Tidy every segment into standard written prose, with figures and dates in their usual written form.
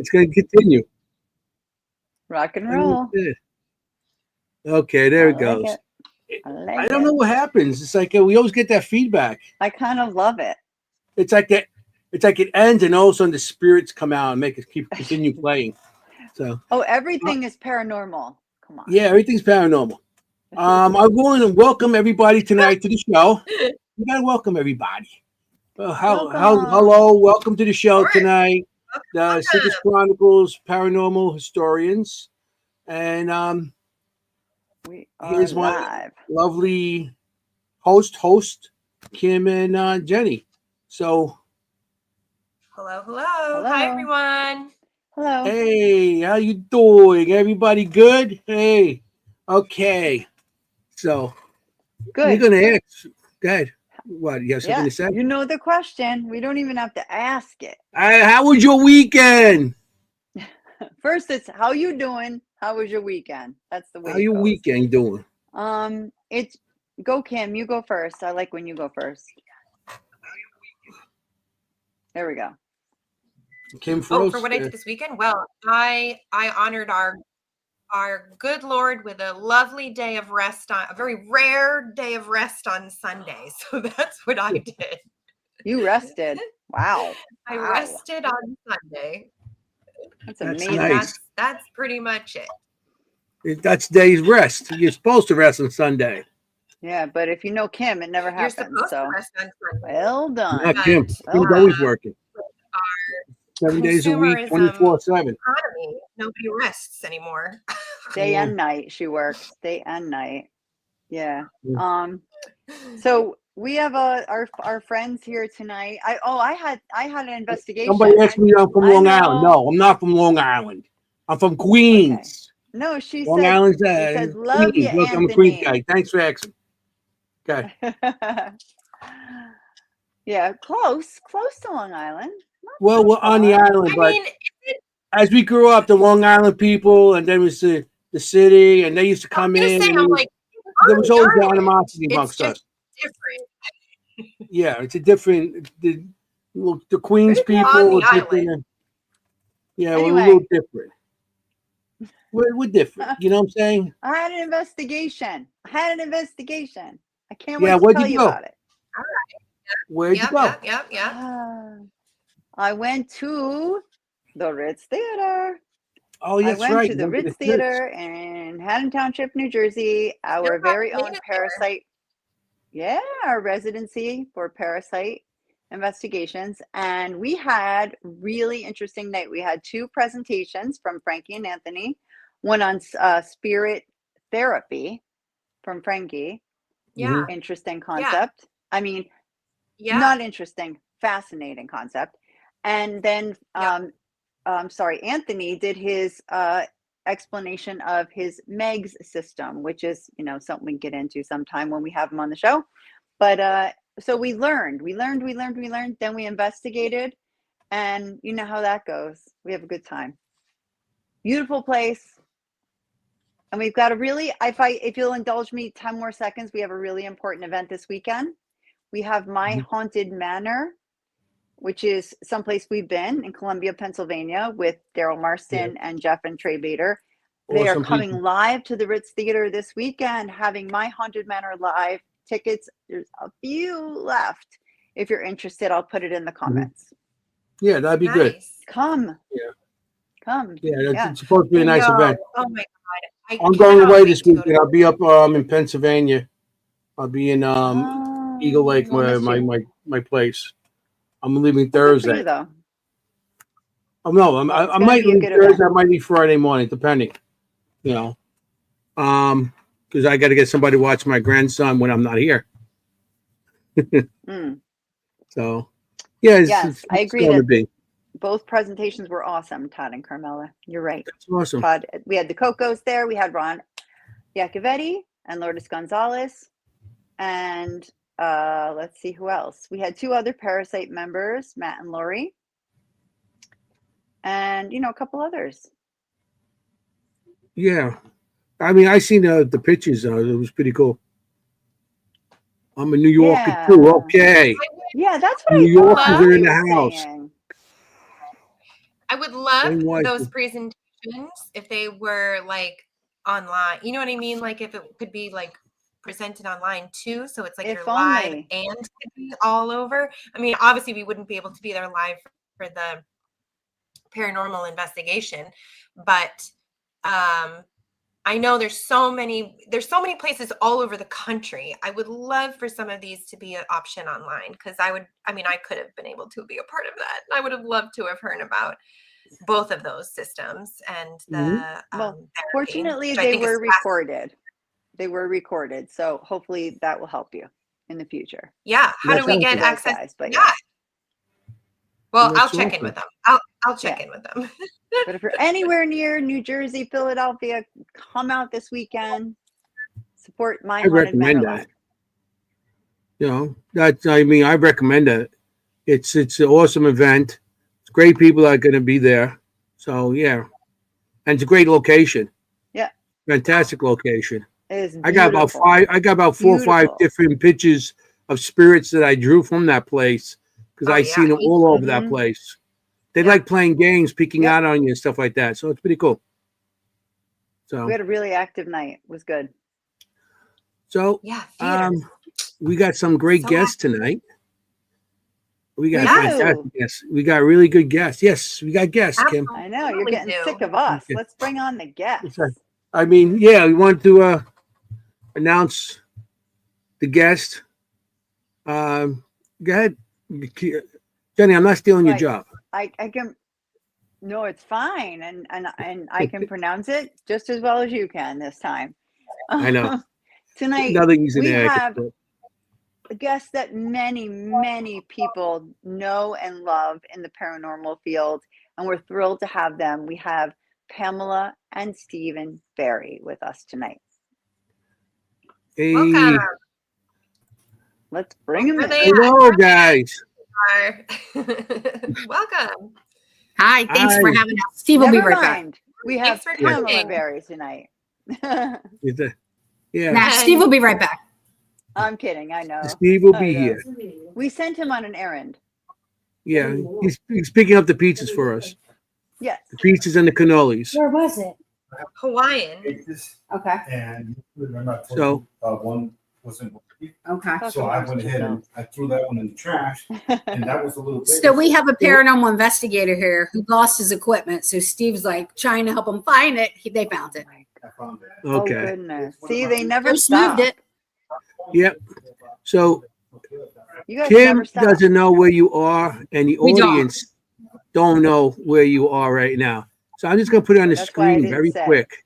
It's going to continue. Rock and roll. Okay, there it I like goes. it. I don't know what happens. It's like we always get that feedback. I kind of love it. It's like that. It's like it ends, and all of a sudden the spirits come out and make us continue playing. So. Everything is paranormal. Come on. Yeah, everything's paranormal. I'm going to welcome everybody tonight to the show. You got to welcome everybody. Hello, welcome to the show tonight. The Secret Chronicles Paranormal Historians, and we here's live. My lovely host Kimm and Jennie. So, hello. Hi everyone. Hello. Hey, how you doing? Everybody good? Hey, okay. So, good. You're gonna ask. Go ahead. What you have something to say? You know the question. We don't even have to ask it. How was your weekend? First, it's how you doing. How was your weekend? That's the way. How your weekend doing? It's go Kimm. You go first. I like when you go first. There we go. Kimm for what I did this weekend. Well, I honored our good Lord with a lovely day of rest on a very rare day of rest on Sunday. So that's what I did. You rested. Wow. I rested on Sunday. That's amazing. Nice. That's pretty much it. That's day's rest. You're supposed to rest on Sunday. Yeah, but if you know Kimm, it never happens. You're supposed to rest on Sunday. Well done. Not Kimm. Kimm's always working. 7 days a week, 24/7. Nobody rests anymore. Day and night she works. Day and night. Yeah. So we have our friends here tonight. I had an investigation. Somebody asked me I'm from Long Island. No, I'm not from Long Island. I'm from Queens. Okay. No, she Long said. Island's said, love Queens. you, Look, I'm a Queens guy. Thanks for asking. Okay. Yeah, close to Long Island. Well, we're on the island, but as we grew up, the Long Island people, and then we see the city, and they used to come in. There was always animosity amongst us. Different. Yeah, it's a different. The Queens people are different. Yeah, anyway. We're a little different. We're different. You know what I'm saying? I had an investigation. I can't wait to tell you about it. All right. Where'd you go? Yeah. I went to the Ritz Theater. Oh, yes, right. I went to the Ritz Theater in Haddon Township, New Jersey. Our very own Parasite. Yeah, our residency for Parasite investigations. And we had really interesting night. We had 2 presentations from Frankie and Anthony. One on spirit therapy from Frankie. Yeah. Interesting concept. Yeah. I mean, not interesting, fascinating concept. And then, Anthony did his explanation of his MEGS system, which is, something we can get into sometime when we have him on the show. But so we learned, then we investigated, and you know how that goes. We have a good time. Beautiful place. And we've got a really, if you'll indulge me 10 more seconds, we have a really important event this weekend. We have My Haunted Manor, which is someplace we've been in Columbia, Pennsylvania, with Daryl Marston and Jeff and Trey Bader. They are coming live to the Ritz Theater this weekend, having My Haunted Manor live. Tickets, there's a few left. If you're interested, I'll put it in the comments. Yeah, that'd be good. Come. Yeah. Come. Yeah, it's supposed to be a nice event. Oh my God. I'm going away this weekend. I'll be up in Pennsylvania. I'll be in Eagle Lake, my place. I'm leaving Thursday. Though. Oh no, I might leave Thursday. I might leave Friday morning, depending. Because I got to get somebody to watch my grandson when I'm not here. So, yes, I agree. Both presentations were awesome, Todd and Carmela. You're right. That's awesome. Todd, we had the Cocos there. We had Ron Iacovetti and Lourdes Gonzalez. And let's see who else. We had 2 other Parasite members, Matt and Lori. And, a couple others. Yeah. I mean, I seen the pictures. It was pretty cool. I'm a New Yorker too. Okay. Yeah, that's what New Yorkers are in the house. I would love When was those it? presentations if they were like online. You know what I mean? Like if it could be like presented online too. So it's like If you're live only. and could be all over. I mean, obviously we wouldn't be able to be there live for the paranormal investigation, but I know there's so many places all over the country. I would love for some of these to be an option online because I could have been able to be a part of that. I would have loved to have heard about both of those systems and the Well, therapy, fortunately, which I they think is were fascinating. recorded. They were recorded, so hopefully that will help you in the future. Yeah. How That's do we get To those access guys, to but that? Well, I'll That's check in awesome. with them. I'll check in with them. But if you're anywhere near New Jersey, Philadelphia, come out this weekend. Support My I Haunted recommend Manor. that. You know, I recommend it. It's an awesome event. It's great people that are going to be there. So yeah, and it's a great location. Yeah, Fantastic location. it is I got about beautiful. I got about 4 or 5 Beautiful. different pictures of spirits that I drew from that place because I seen them all over that Mhm. place. They Yeah. like playing games, peeking Yep. out on you and stuff like that. So it's pretty cool. So We had a really active night. It was good. Yeah, theaters. we got some great So guests tonight. We got We fantastic do. guests. We got really good guests. Yes, we got guests, Kim. I know you're Absolutely getting do. sick of us. Okay. Let's bring on the guests. Okay. I mean, yeah, we want to announce the guest. Go ahead, Jenny. I'm not stealing your Right. job. I can. No, it's fine, and I can pronounce it just as well as you can this time. I know. Tonight Nothing easy we there. have a guest that many people know and love in the paranormal field, and we're thrilled to have them. We have Pamela and Stephen Barry with us tonight. Hey, Welcome. Let's bring them Where in. they hello, guys. are. Welcome. Hi, thanks for Hi. having us. Steve will be Never right back. mind. We have Thanks for Pamela coming. Barry tonight. Yeah, Now, Steve will be right back. I'm kidding. I know. Steve will I be know. here. We sent him on an errand. Yeah, he's picking up the pizzas for us. Yes. The pizzas and the cannolis. Where was it? Hawaiian. Okay. And remember, I told So- you, one wasn't. Okay. Talk So I amongst went ahead and I threw that one in the trash, and that was a little bit. So we have a paranormal investigator here who lost his equipment. So Steve's like trying to help him find it. They found it. I found it. Oh Okay. goodness. See, they never Just stop. moved it. Yep. So You guys Kim never stop. doesn't know where you are, and the We don't. audience don't know where you are right now. So I'm just gonna put it on the That's why I screen didn't very say. quick.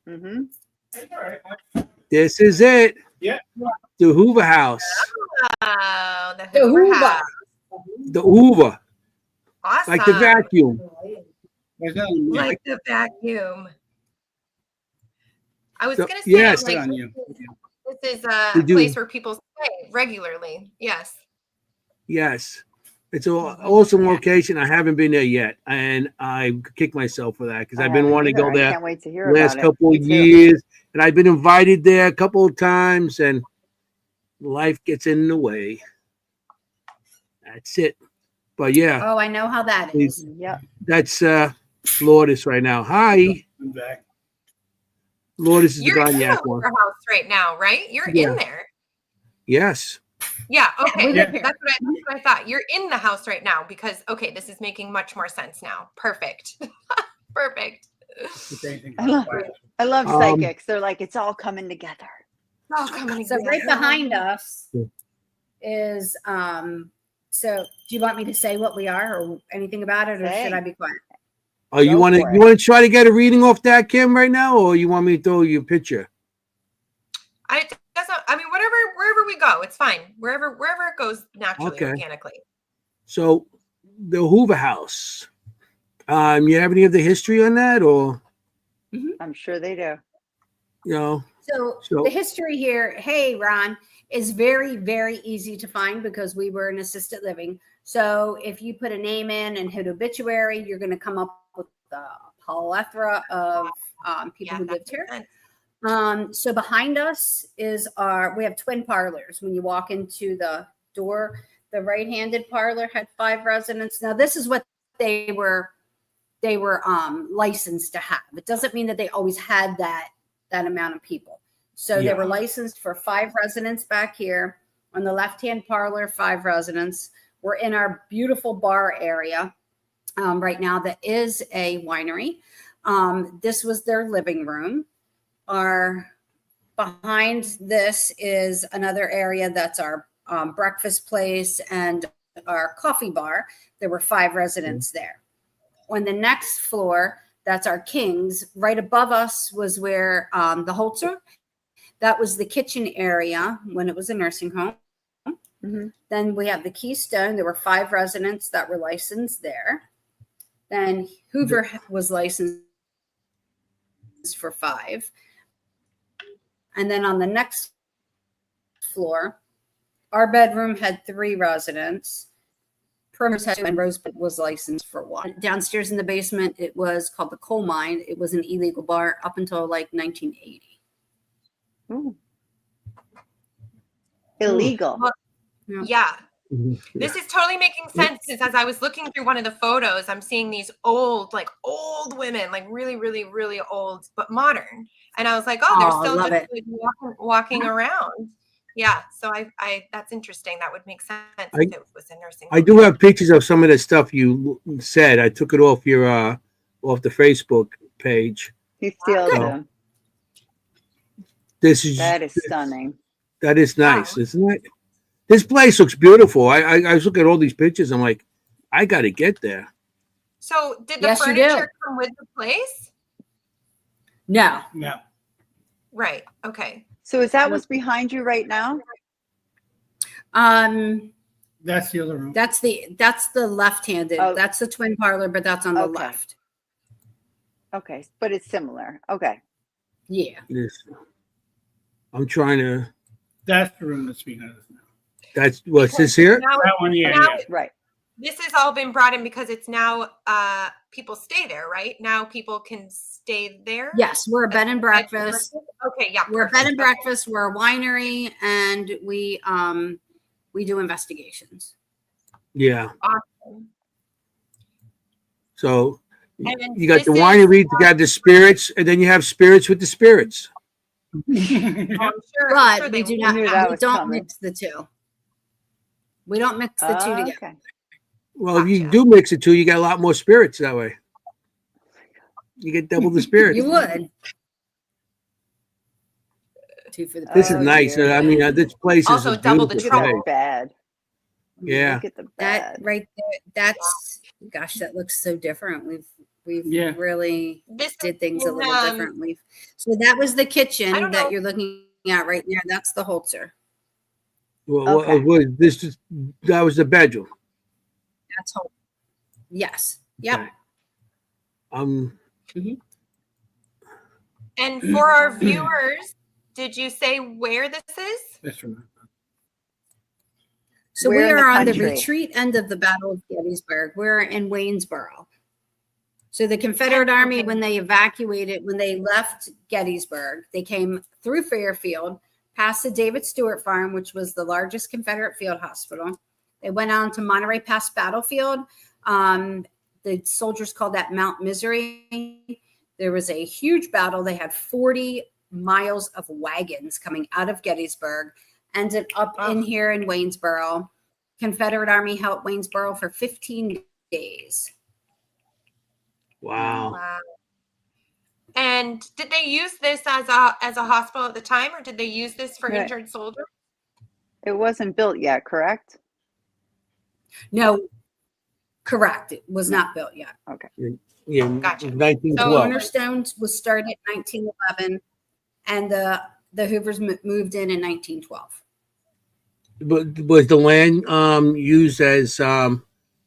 Mm-hmm. This is it. Yeah. The Hoover House. Oh, the The Hoover Hoover. House. The Hoover, Awesome. like the vacuum. Like the vacuum. I was So- gonna say, yes. like, on you. this is a We do. place where people stay regularly. Yes. Yes. It's an awesome location. I haven't been there yet, and I kick myself for that because I've been wanting to go I there can't wait to hear the last about couple it. of Me too. years, and I've been invited there a couple of times, and life gets in the way. That's it. But yeah, Oh, I know how that is. Yep. that's Lourdes right now. Hi, I'm back. Lourdes is the You're in the Garniac one. Hoover House right now, right? You're Yeah. in there. Yes. Yeah. Okay. we live here. That's what I thought. You're in the house right now because okay, this is making much more sense now. Perfect. Perfect. I love Um, psychics. They're like, it's all coming together. It's all coming So right together. behind us Yeah. is so do you want me to say what we are or anything about it, or Say. should I be quiet? Oh, you Go want to for it. try to get a reading off that, Kim, right now, or you want me to throw you a picture? I mean, wherever we go, it's fine. Wherever it goes naturally, Okay. organically. So, the Hoover House. You have any of the history on that, or I'm sure they do. you know? So So- the history here, hey Ron, is very, very easy to find because we were in assisted living. So if you put a name in and hit obituary, you're going to come up with a plethora of people who that lived here. makes sense. So behind us is we have twin parlors. When you walk into the door, the right-handed parlor had 5 residents. Now this is what they were licensed to have. It doesn't mean that they always had that amount of people. So they were licensed for 5 residents back here. On the left-hand parlor, 5 residents. We're in our beautiful bar area right now that is a winery. This was their living room. Behind this is another area that's our breakfast place and our coffee bar. There were 5 residents there. On the next floor, that's our Kings. Right above us was where the Holzer. That was the kitchen area when it was a nursing home. Mhm. Then we have the Keystone. There were 5 residents that were licensed there. Then Hoover was licensed for 5. And then on the next floor, our bedroom had 3 residents. Perimeter had 2, and Rosebud was licensed for 1. Downstairs in the basement, it was called the Coal Mine. It was an illegal bar up until like 1980. Ooh. Illegal. Well, yeah. Mhm. This is totally making sense because as I was looking through one of the photos, I'm seeing these old women, like really, really, really old, but modern. And I was like, oh, they're still love just it. like, walking around. Yeah. So I that's interesting. That would make sense if it was a nursing I home. do have pictures of some of the stuff you said. I took it off off the Facebook page. He steals Good. them. That is stunning. That is nice, isn't it? This place looks beautiful. I was looking at all these pictures. I'm like, I got to get there. So did the Yes, you do. furniture come with the place? No. No. Right. Okay. So is that what's behind you right now? That's the other room. That's the left-handed. Oh. That's the twin parlor, but that's on the Okay. left. Okay, but it's similar. Okay. Yeah. I'm trying to. That's the room that's behind us now. That's what's this here? Now, That one, yeah, now yeah. Right. this has all been brought in because it's now people stay there, right? Now people can stay there. Yes, we're a bed and breakfast. Okay, yeah. We're a bed and perfect. breakfast. We're a winery, and we do investigations. Yeah. Awesome. So And you got this the is- winery, you got the spirits, and then you have spirits with the spirits. I'm sure, But sure we they do would not. knew have- that We was don't coming. mix the two. We don't mix the two together. Okay. Well, if you Gotcha. do mix it two, you get a lot more spirits that way. You get double the spirits. You would. 2 for the This is Oh, nice. dear. I mean, this place is Also a double the beautiful Look at trouble. that place. bed. Yeah. Look at the that bed. right there. That's gosh, that looks so different. We've Yeah. really This did things a in, little differently. So that was the I kitchen don't that know. you're looking at right there. That's the Holzer. Well, Okay. that was the bedroom. That's Holzer. Yes. Yep. Okay. Um, And for our viewers, did you say where this is? This room. So We're we in the are on the country. retreat end of the Battle of Gettysburg. We're in Waynesboro. So the Confederate Army, when they left Gettysburg, they came through Fairfield, past the David Stewart Farm, which was the largest Confederate field hospital. They went on to Monterey Pass Battlefield. The soldiers called that Mount Misery. There was a huge battle. They had 40 miles of wagons coming out of Gettysburg, ended up in here in Waynesboro. Confederate Army held Waynesboro for 15 days. wow. Wow. And did they use this as a hospital at the time, or did they use this for Right. injured soldiers? It wasn't built yet, correct? No, correct. It was not built yet. Yeah. Gotcha. 1912. Cornerstone was started in 1911, and the Hoovers moved in 1912. But was the land used as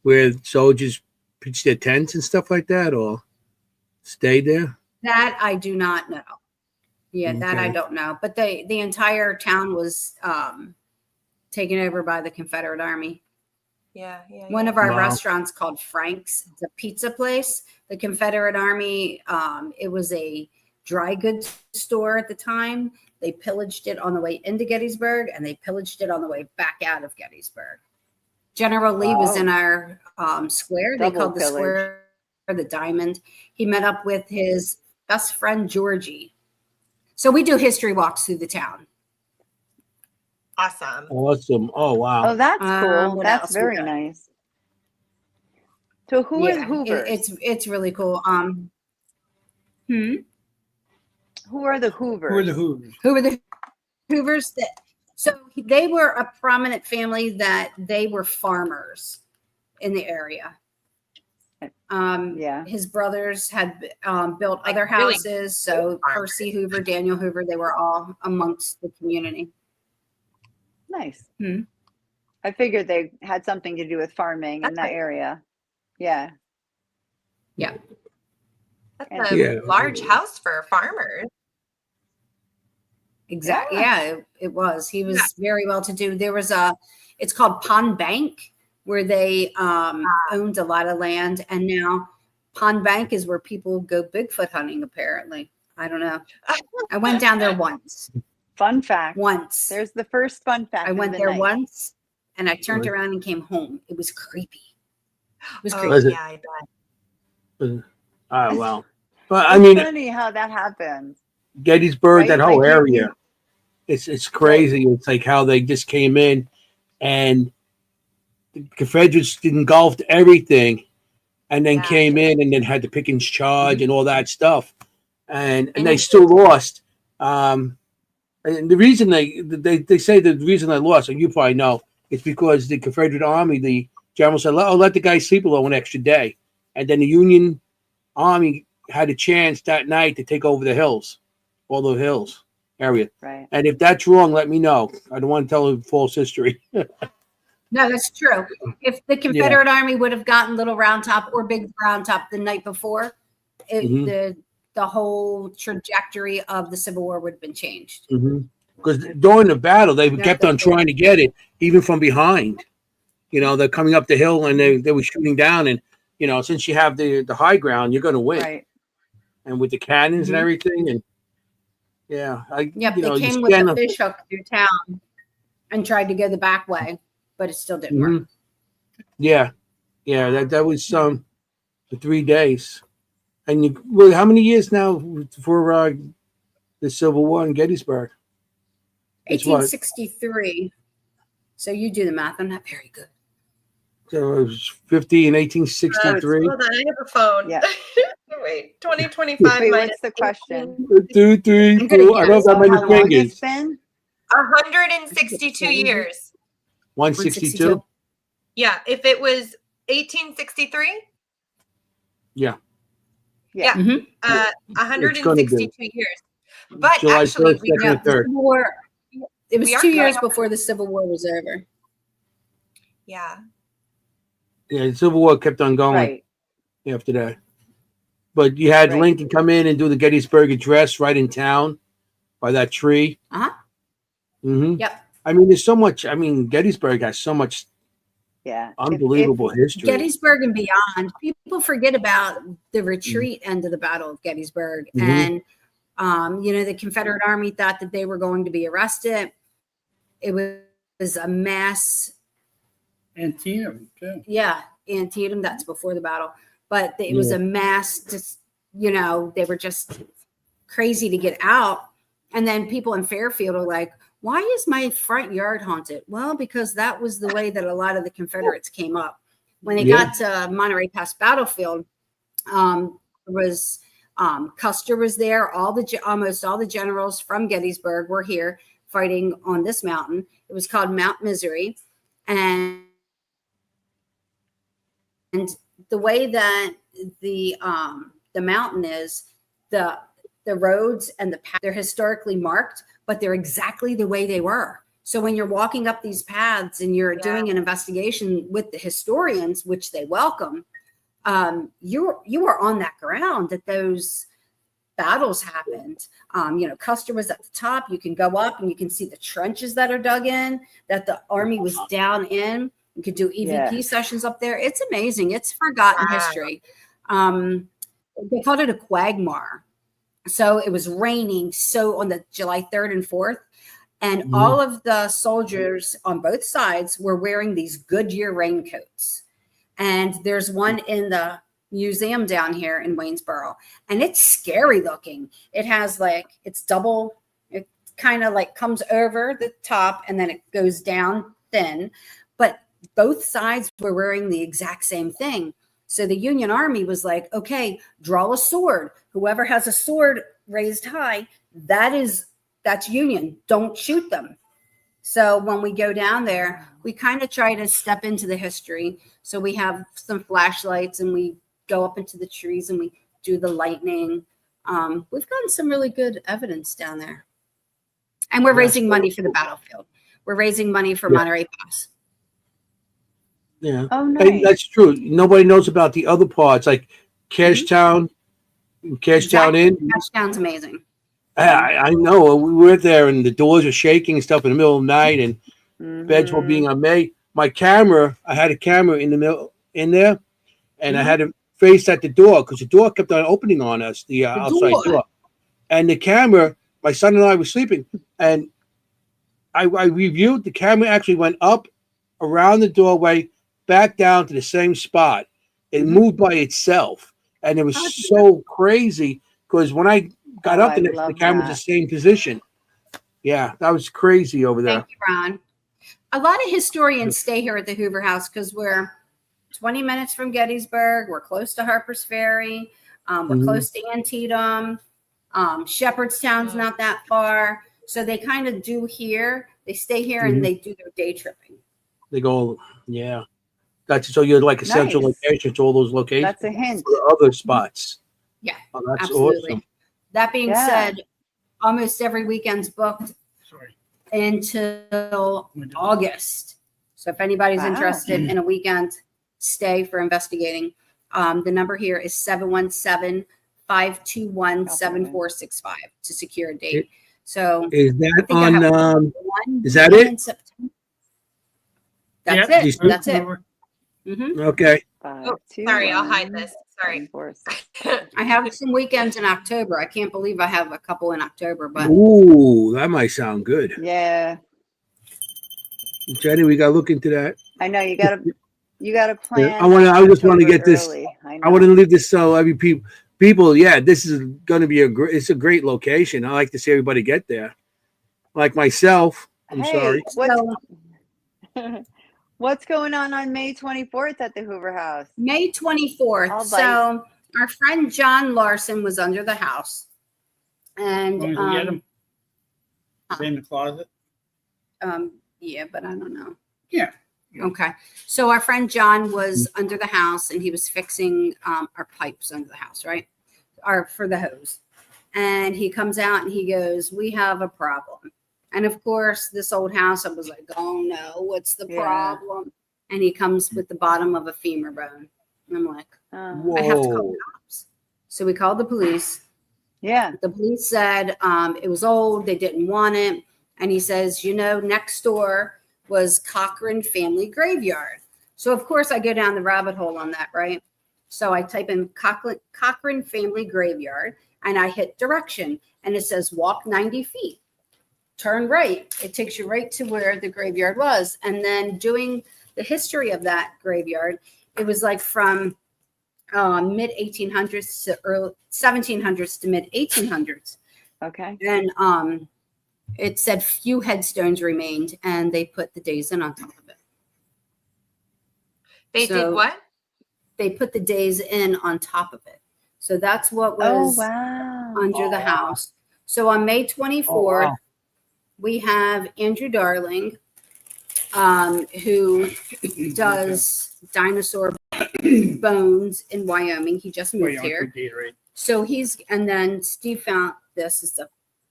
where soldiers pitched their tents and stuff like that, or stayed there? That I do not know. Yeah, that I Okay. don't know. But the entire town was taken over by the Confederate Army. Yeah, yeah. One of our Wow. restaurants called Frank's, it's a pizza place. The Confederate Army, it was a dry goods store at the time. They pillaged it on the way into Gettysburg, and they pillaged it on the way back out of Gettysburg. General Lee was Wow. in our square. They Double called the pillage. square the diamond. He met up with his best friend, Georgie. So we do history walks through the town. Awesome. Awesome. Oh, wow. Oh, that's cool. What That's else we very got? nice. So who are the Hoovers? It's really cool. Who are the Hoovers? Who are the Hoovers? Who were the Hoovers? So they were a prominent family that they were farmers in the area. Yeah. His brothers had built Like other really houses. So farmers. Percy Hoover, Daniel Hoover, they were all amongst the community. Nice. Hmm. I figured they had something to do with farming in That's that nice. area. Yeah. Yeah. That's a Yeah. large house for farmers. Exactly. Yeah. Yeah, it was. He was very well to do. There was it's called Pond Bank, where they owned a lot of land. And now Pond Bank is where people go Bigfoot hunting, apparently. I don't know. I went down there once. Fun fact. Once. There's the first fun fact. I of went the there night. once and I turned Right. around and came home. It was creepy. It was Oh, creepy. Was it? yeah, I bet. Oh, wow. But It's I mean, funny how that happens. Gettysburg, Right? that whole Like, area, it's crazy. It's like how they just came in and the Confederates engulfed everything and then Yeah. came in and then had the Pickens charge and all that stuff. And they Mhm. still lost. And the reason they say the reason they lost, and you probably know, is because the Confederate Army, the general said, let the guy sleep alone an extra day. And then the Union Army had a chance that night to take over the hills, all the hills area. Right. And if that's wrong, let me know. I don't want to tell a false history. No, that's true. If the Confederate Army would have gotten Little Round Top or Big Round Top the night before, the whole trajectory of the Civil War would have been changed. Because during the battle, they Yeah, kept on that's true. trying to get it, even from behind. You know, they're coming up the hill and they were shooting down. And, you know, since you have the high ground, you're going to win. Right. And with the cannons Mhm. and everything. And yeah, Yep, you they know, you came with stand the up- fish hook through town and tried to go the back way, but it still didn't work. Mhm. Yeah, that was for 3 days. And how many years now for the Civil War in Gettysburg? It's what? 1863. So you do the math. I'm not very good. So it was 50 in 1863. Hold on, I have a phone. Yeah. Wait, 2025 Wait, minus what's the question? 2, 3, I'm gonna 4. I don't have guess that many How long fingers. it's been? 162 years. 162. Yeah, if it was 1863, Yeah. Mhm. 162 years. But July actually, 1st, 2nd, Yeah, and the 3rd. Civil War. It was We are 2 years going- before the Civil War was over. yeah. Yeah, the Civil War kept on going Right. after that. But you had Right. Lincoln come in and do the Gettysburg Address right in town by that tree. Uh-huh. Yep. I mean, there's so much. I mean, Gettysburg has so much Yeah. unbelievable history. Gettysburg and beyond. People forget about the retreat end of the Battle of Gettysburg. Mhm. And, the Confederate Army thought that they were going to be arrested. It was a mass. Antietam, too. Yeah, Antietam, that's before the battle. But it was a mass, they were just crazy to get out. And then people in Fairfield are like, why is my front yard haunted? Well, because that was the way that a lot of the Confederates came up. When they got to Monterey Pass Battlefield, Custer was there. Almost all the generals from Gettysburg were here fighting on this mountain. It was called Mount Misery. And the way that the mountain is, the roads and the path, they're historically marked, but they're exactly the way they were. So when you're walking up these paths and you're doing an investigation with the historians, which they welcome, you are on that ground that those battles happened. Custer was at the top. You can go up and you can see the trenches that are dug in, that the army was down in. You could do EVP sessions up there. It's amazing. It's forgotten history. They called it a quagmire. So it was raining on the July 3rd and 4th. And all of the soldiers on both sides were wearing these Goodyear raincoats. And there's one in the museum down here in Waynesboro, and it's scary looking. It has like, it's double, it kind of like comes over the top and then it goes down thin, but both sides were wearing the exact same thing. So the Union Army was like, okay, draw a sword. Whoever has a sword raised high, that's Union. Don't shoot them. So when we go down there, we kind of try to step into the history. So we have some flashlights and we go up into the trees and we do the lightning. We've gotten some really good evidence down there. And we're raising money for the battlefield. We're raising money for Monterey Pass. Yeah. Oh, Hey, nice. that's true. Nobody knows about the other parts, like Cashtown, Cashtown Inn. Cashtown's amazing. I know. We were there, and the doors are shaking and stuff in the middle of the night, and beds were being unmade. My camera, I had a camera in the middle in there, and I had it faced at the door because the door kept on opening on us, the outside door. And the camera, my son and I were sleeping, and I reviewed the camera. Actually went up around the doorway, back down to the same spot. It moved by itself, and it was so crazy because when I got up the camera was the same position. Yeah, that was crazy over there. Thank you, Ron. A lot of historians stay here at the Hoover House because we're 20 minutes from Gettysburg. We're close to Harper's Ferry. We're close to Antietam. Shepherdstown's not that far. So they kind of do here. They stay here and they do their day tripping. They go, yeah. Gotcha. So you're like a central location to all those locations. That's a hint. For other spots. Yeah, oh, that's absolutely. Awesome. That being said, almost every weekend's booked until August. So if anybody's interested in a weekend stay for investigating, the number here is 717-521-7465 to secure a date. So is that on? Is that it? That's it. That's it. Okay. Oh, sorry, I'll hide this. Sorry. I have some weekends in October. I can't believe I have a couple in October, but ooh, that might sound good. Yeah. Jenny, we gotta look into that. I know you gotta plan. Yeah, I just want to get this. I want to leave this so every people. Yeah, this is going to be it's a great location. I like to see everybody get there. Like myself. I'm sorry. What's going on May 24th at the Hoover House? May 24th. So our friend John Larson was under the house. And get him? In the closet? Yeah, but I don't know. Yeah. Okay. So our friend John was under the house and he was fixing our pipes under the house, right? For the hose. And he comes out and he goes, "We have a problem." And of course, this old house, I was like, "Oh no, what's the problem?" And he comes with the bottom of a femur bone. And I'm like, I have to call the cops. So we called the police. Yeah. The police said it was old. They didn't want it. And he says, next door was Cochran Family Graveyard. So of course I go down the rabbit hole on that, right? So I type in Cochran Family Graveyard and I hit direction and it says walk 90 feet. Turn right. It takes you right to where the graveyard was. And then doing the history of that graveyard, it was like from mid 1800s to early 1700s to mid 1800s. Okay. And it said few headstones remained and they put the days in on top of it. They did what? They put the days in on top of it. So that's what was under the house. So on May 24th, we have Andrew Darling, who does dinosaur bones in Wyoming. He just moved here. So and then Steve found this is the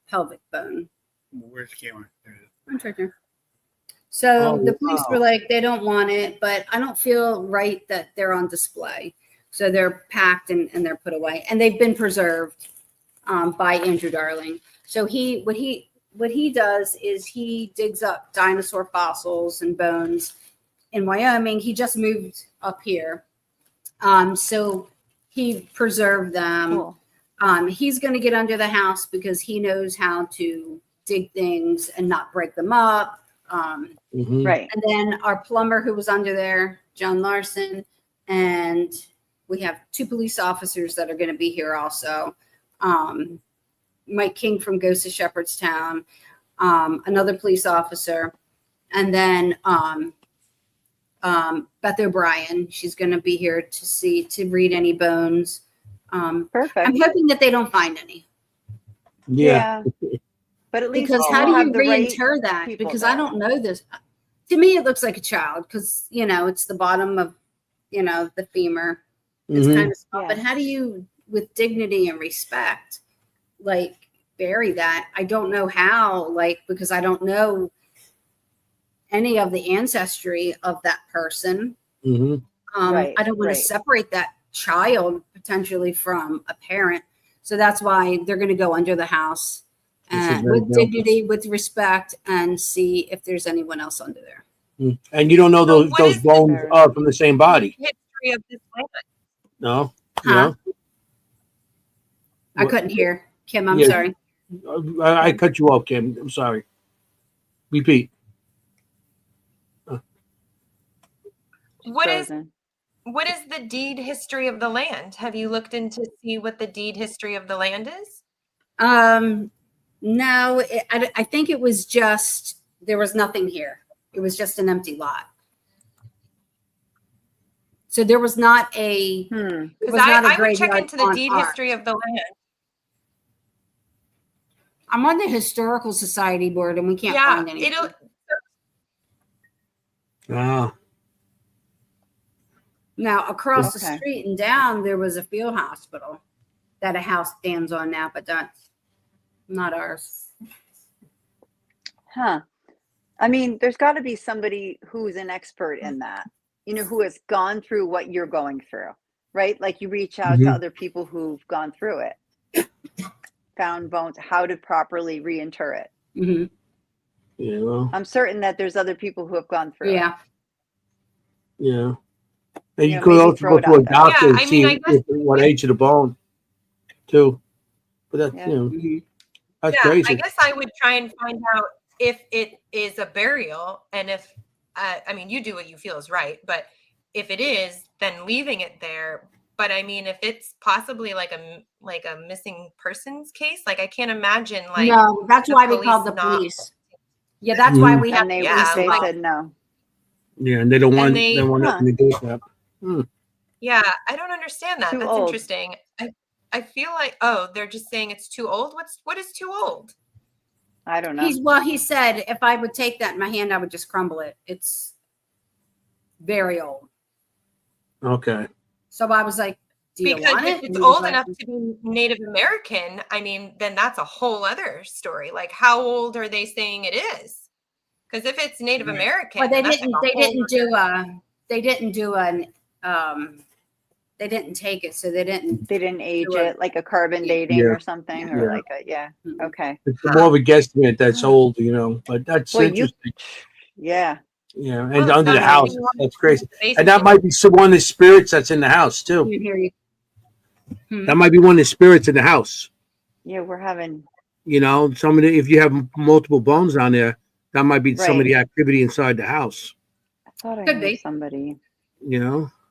pelvic bone. Where's the camera? It's right there. So the police were like, they don't want it, but I don't feel right that they're on display. So they're packed and they're put away, and they've been preserved by Andrew Darling. So what he does is he digs up dinosaur fossils and bones in Wyoming. He just moved up here. So he preserved them. Cool. He's going to get under the house because he knows how to dig things and not break them up. Right. And then our plumber who was under there, John Larson, and we have 2 police officers that are going to be here also. Mike King from Ghost of Shepherdstown, another police officer, and then Beth O'Brien. She's going to be here to read any bones. Perfect. I'm hoping that they don't find any. Yeah. But at least Because we'll how do have you the right reinter that? people Because there. I don't know this. To me, it looks like a child because, it's the bottom of, the femur. It's Mhm. kind of small. Yeah. But how do you, with dignity and respect, bury that? I don't know how, because I don't know any of the ancestry of that person. Mhm. Right, I don't want right. to separate that child potentially from a parent. So that's why they're going to go under the house This is and very with dignity, with respect, and see if there's anyone else under there. And you don't know So those what is the bones Fair are from the same body. history of this land? No. Huh? No. I couldn't hear. Kim, I'm Yeah. sorry. I cut you off, Kim. I'm sorry. Repeat. What is Frozen. the deed history of the land? Have you looked into see what the deed history of the land is? No, I think it was just, there was nothing here. It was just an empty lot. So there was not a, Hmm. Because was not a I would check graveyard into the on deed ours. history of the land. I'm on the Historical Society board and we can't find anything. Ah. Now, across the Okay. street and down, there was a field hospital that a house stands on now, but that's not ours. Huh. I mean, there's got to be somebody who's an expert in that, who has gone through what you're going through, right? Like you reach out to Mhm. other people who've gone through it, found bones, how to properly reinter it. Mm-hmm. Yeah. Well. I'm certain that there's other people who have gone through Yeah. Yeah. And you know, could maybe also throw go it to a out there. doctor Yeah, and I see mean, I guess- what age of the bone, too. But that's Yeah. Mm-hmm. that's Yeah, crazy. I guess I would try and find out if it is a burial, and if I mean, you do what you feel is right, but if it is, then leaving it there. But I mean, if it's possibly like a missing persons case, I can't imagine No, that's the why we called the police not- police. Yeah, that's why we have And they, Yeah, they like- said no. Yeah, and they don't want they- want Huh. nothing to do with that. Yeah, I don't understand that. Too That's old. interesting. I feel like they're just saying it's too old. What is too old? I don't know. He said if I would take that in my hand, I would just crumble it. It's very old. Okay. So I was like, do you Because want if it? it's And he was old like, enough to be Native American, I mean, then that's a whole other story. Like, how old are they saying it is? Because if it's Native Right. American, well, they that's didn't. like a They whole didn't do a. They didn't do an. They didn't take it, so they didn't. They didn't age Sure. it like a carbon dating Yeah. or something, or Yeah. like a, Mhm. okay. It's more of a guesstimate that's Huh. old, but that's Well, you- interesting. Yeah. Yeah, and Well, under the sounds house, like you want that's crazy. basement. And that might be one of the spirits that's in the house too. Can't hear you. Hmm. That might be one of the spirits in the house. Yeah, we're having, Some of the, if you have multiple bones on there, that might be some of Right. the activity inside the house. I thought I Could knew be. somebody.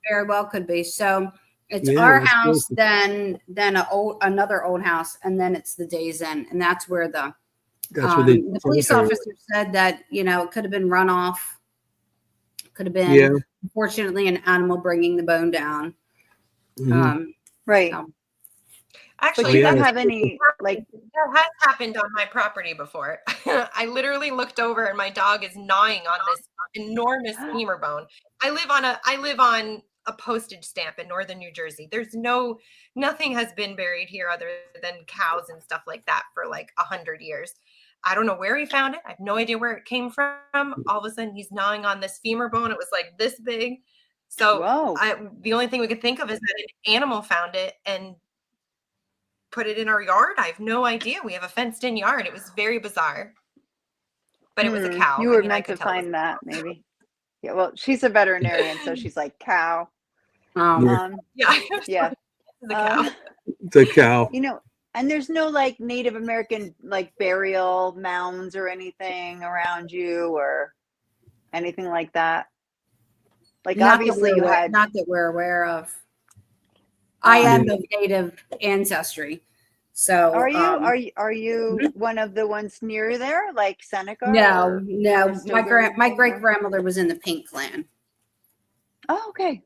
Very well could be. So it's Yeah, our that's house, cool. then another old house, and then it's the Days Inn, and that's where the That's what they. the police officer said that it could have been runoff, could have been Yeah. unfortunately an animal bringing the bone down. Mhm. Right. So- Actually, But you yeah, don't that's have any, like, that has happened on my property before. I literally looked over and my dog is gnawing on this enormous femur bone. I live on a postage stamp in northern New Jersey. There's nothing has been buried here other than cows and stuff like that for like 100 years. I don't know where he found it. I have no idea where it came from. All of a sudden he's gnawing on this femur bone. It was like this big. So whoa. the only thing we could think of is that an animal found it and put it in our yard. I have no idea. We have a fenced in yard. It was very bizarre. But it was a cow. You I were mean, I meant to could tell it was find that, maybe. Yeah, well, she's a veterinarian, so she's like, cow. Yeah. Yeah. Yeah. The cow. The cow. And there's no like Native American like burial mounds or anything around you or anything like that. Like Not obviously you had, not that we're aware of. I am of Native ancestry. So Are you one of the ones near there, like Seneca? no. Westover? My great grandmother was in the Pink Clan. Oh, okay.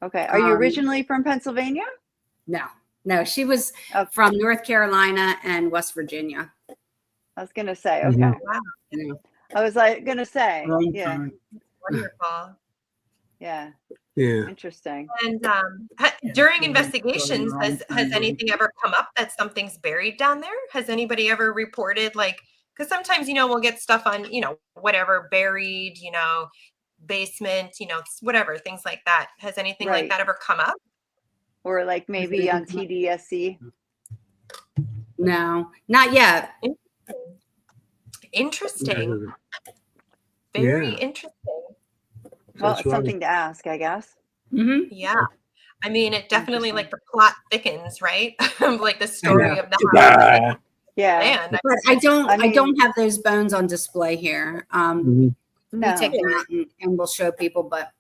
Okay. Are you originally from Pennsylvania? No, she was Oh, from North Carolina and West Virginia. I was gonna say, Mhm. okay. Wow, Yeah. I was like gonna say, Wrong yeah, time. wonderful. yeah, Yeah. interesting. And during Sorry, investigations, wrong has time, buddy. anything ever come up that something's buried down there? Has anybody ever reported, like, because sometimes, we'll get stuff on, whatever buried, basement, whatever, things like that. Has anything like Right. that ever come up? Or like maybe on TDSC. No, not yet. Interesting. Yeah. Very Yeah. interesting. Well, That's it's right. something to ask, I guess. Mm-hmm. Yeah. I mean, it definitely, Interesting. like, the plot thickens, right? Like the story of the house. Ah. Yeah. Man, But I mean, don't have those bones on display here. Mhm. We no. take them out and we'll show people, but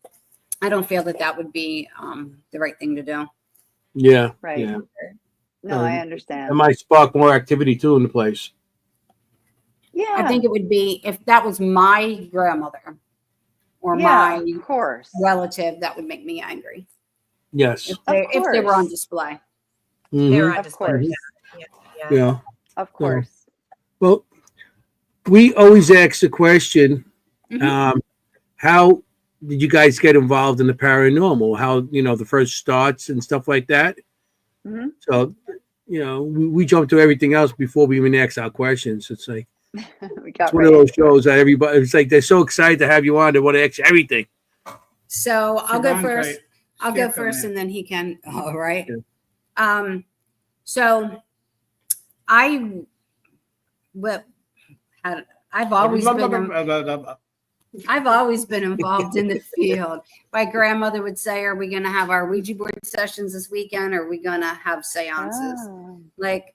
I don't feel that would be the right thing to do. Yeah. Right. Yeah. No, I It understand. might spark more activity too in the place. Yeah. I think it would be if that was my grandmother or my of course. relative, that would make me angry Yes. if they were on course. display. they're Mhm. on Of display. course. Yeah. Yeah. Of course. Well, we always ask the question, Mhm. how did you guys get involved in the paranormal? How, the first starts and stuff like that? Hmm. So, we jump to everything else before we even ask our questions. It's like, We got it's one of ready. those shows that everybody, it's like they're so excited to have you on. They want to ask you everything. So I'll go Veronica, first. I'll go Skip first, on and then he can. All right. Yeah. So I've always been involved in the field. My grandmother would say, "Are we going to have our Ouija board sessions this weekend? Or are we going to have seances?" Oh. Like,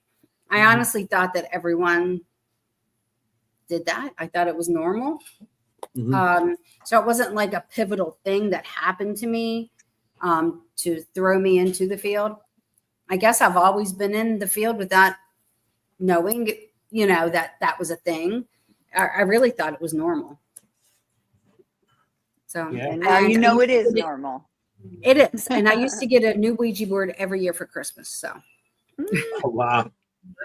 I honestly thought that everyone did that. I thought it was normal. Mhm. So it wasn't like a pivotal thing that happened to me to throw me into the field. I guess I've always been in the field without knowing, that was a thing. I really thought it was normal. So Yeah. And now and you know I it is used to normal. get- It is, and I used to get a new Ouija board every year for Christmas. So Oh, wow. Love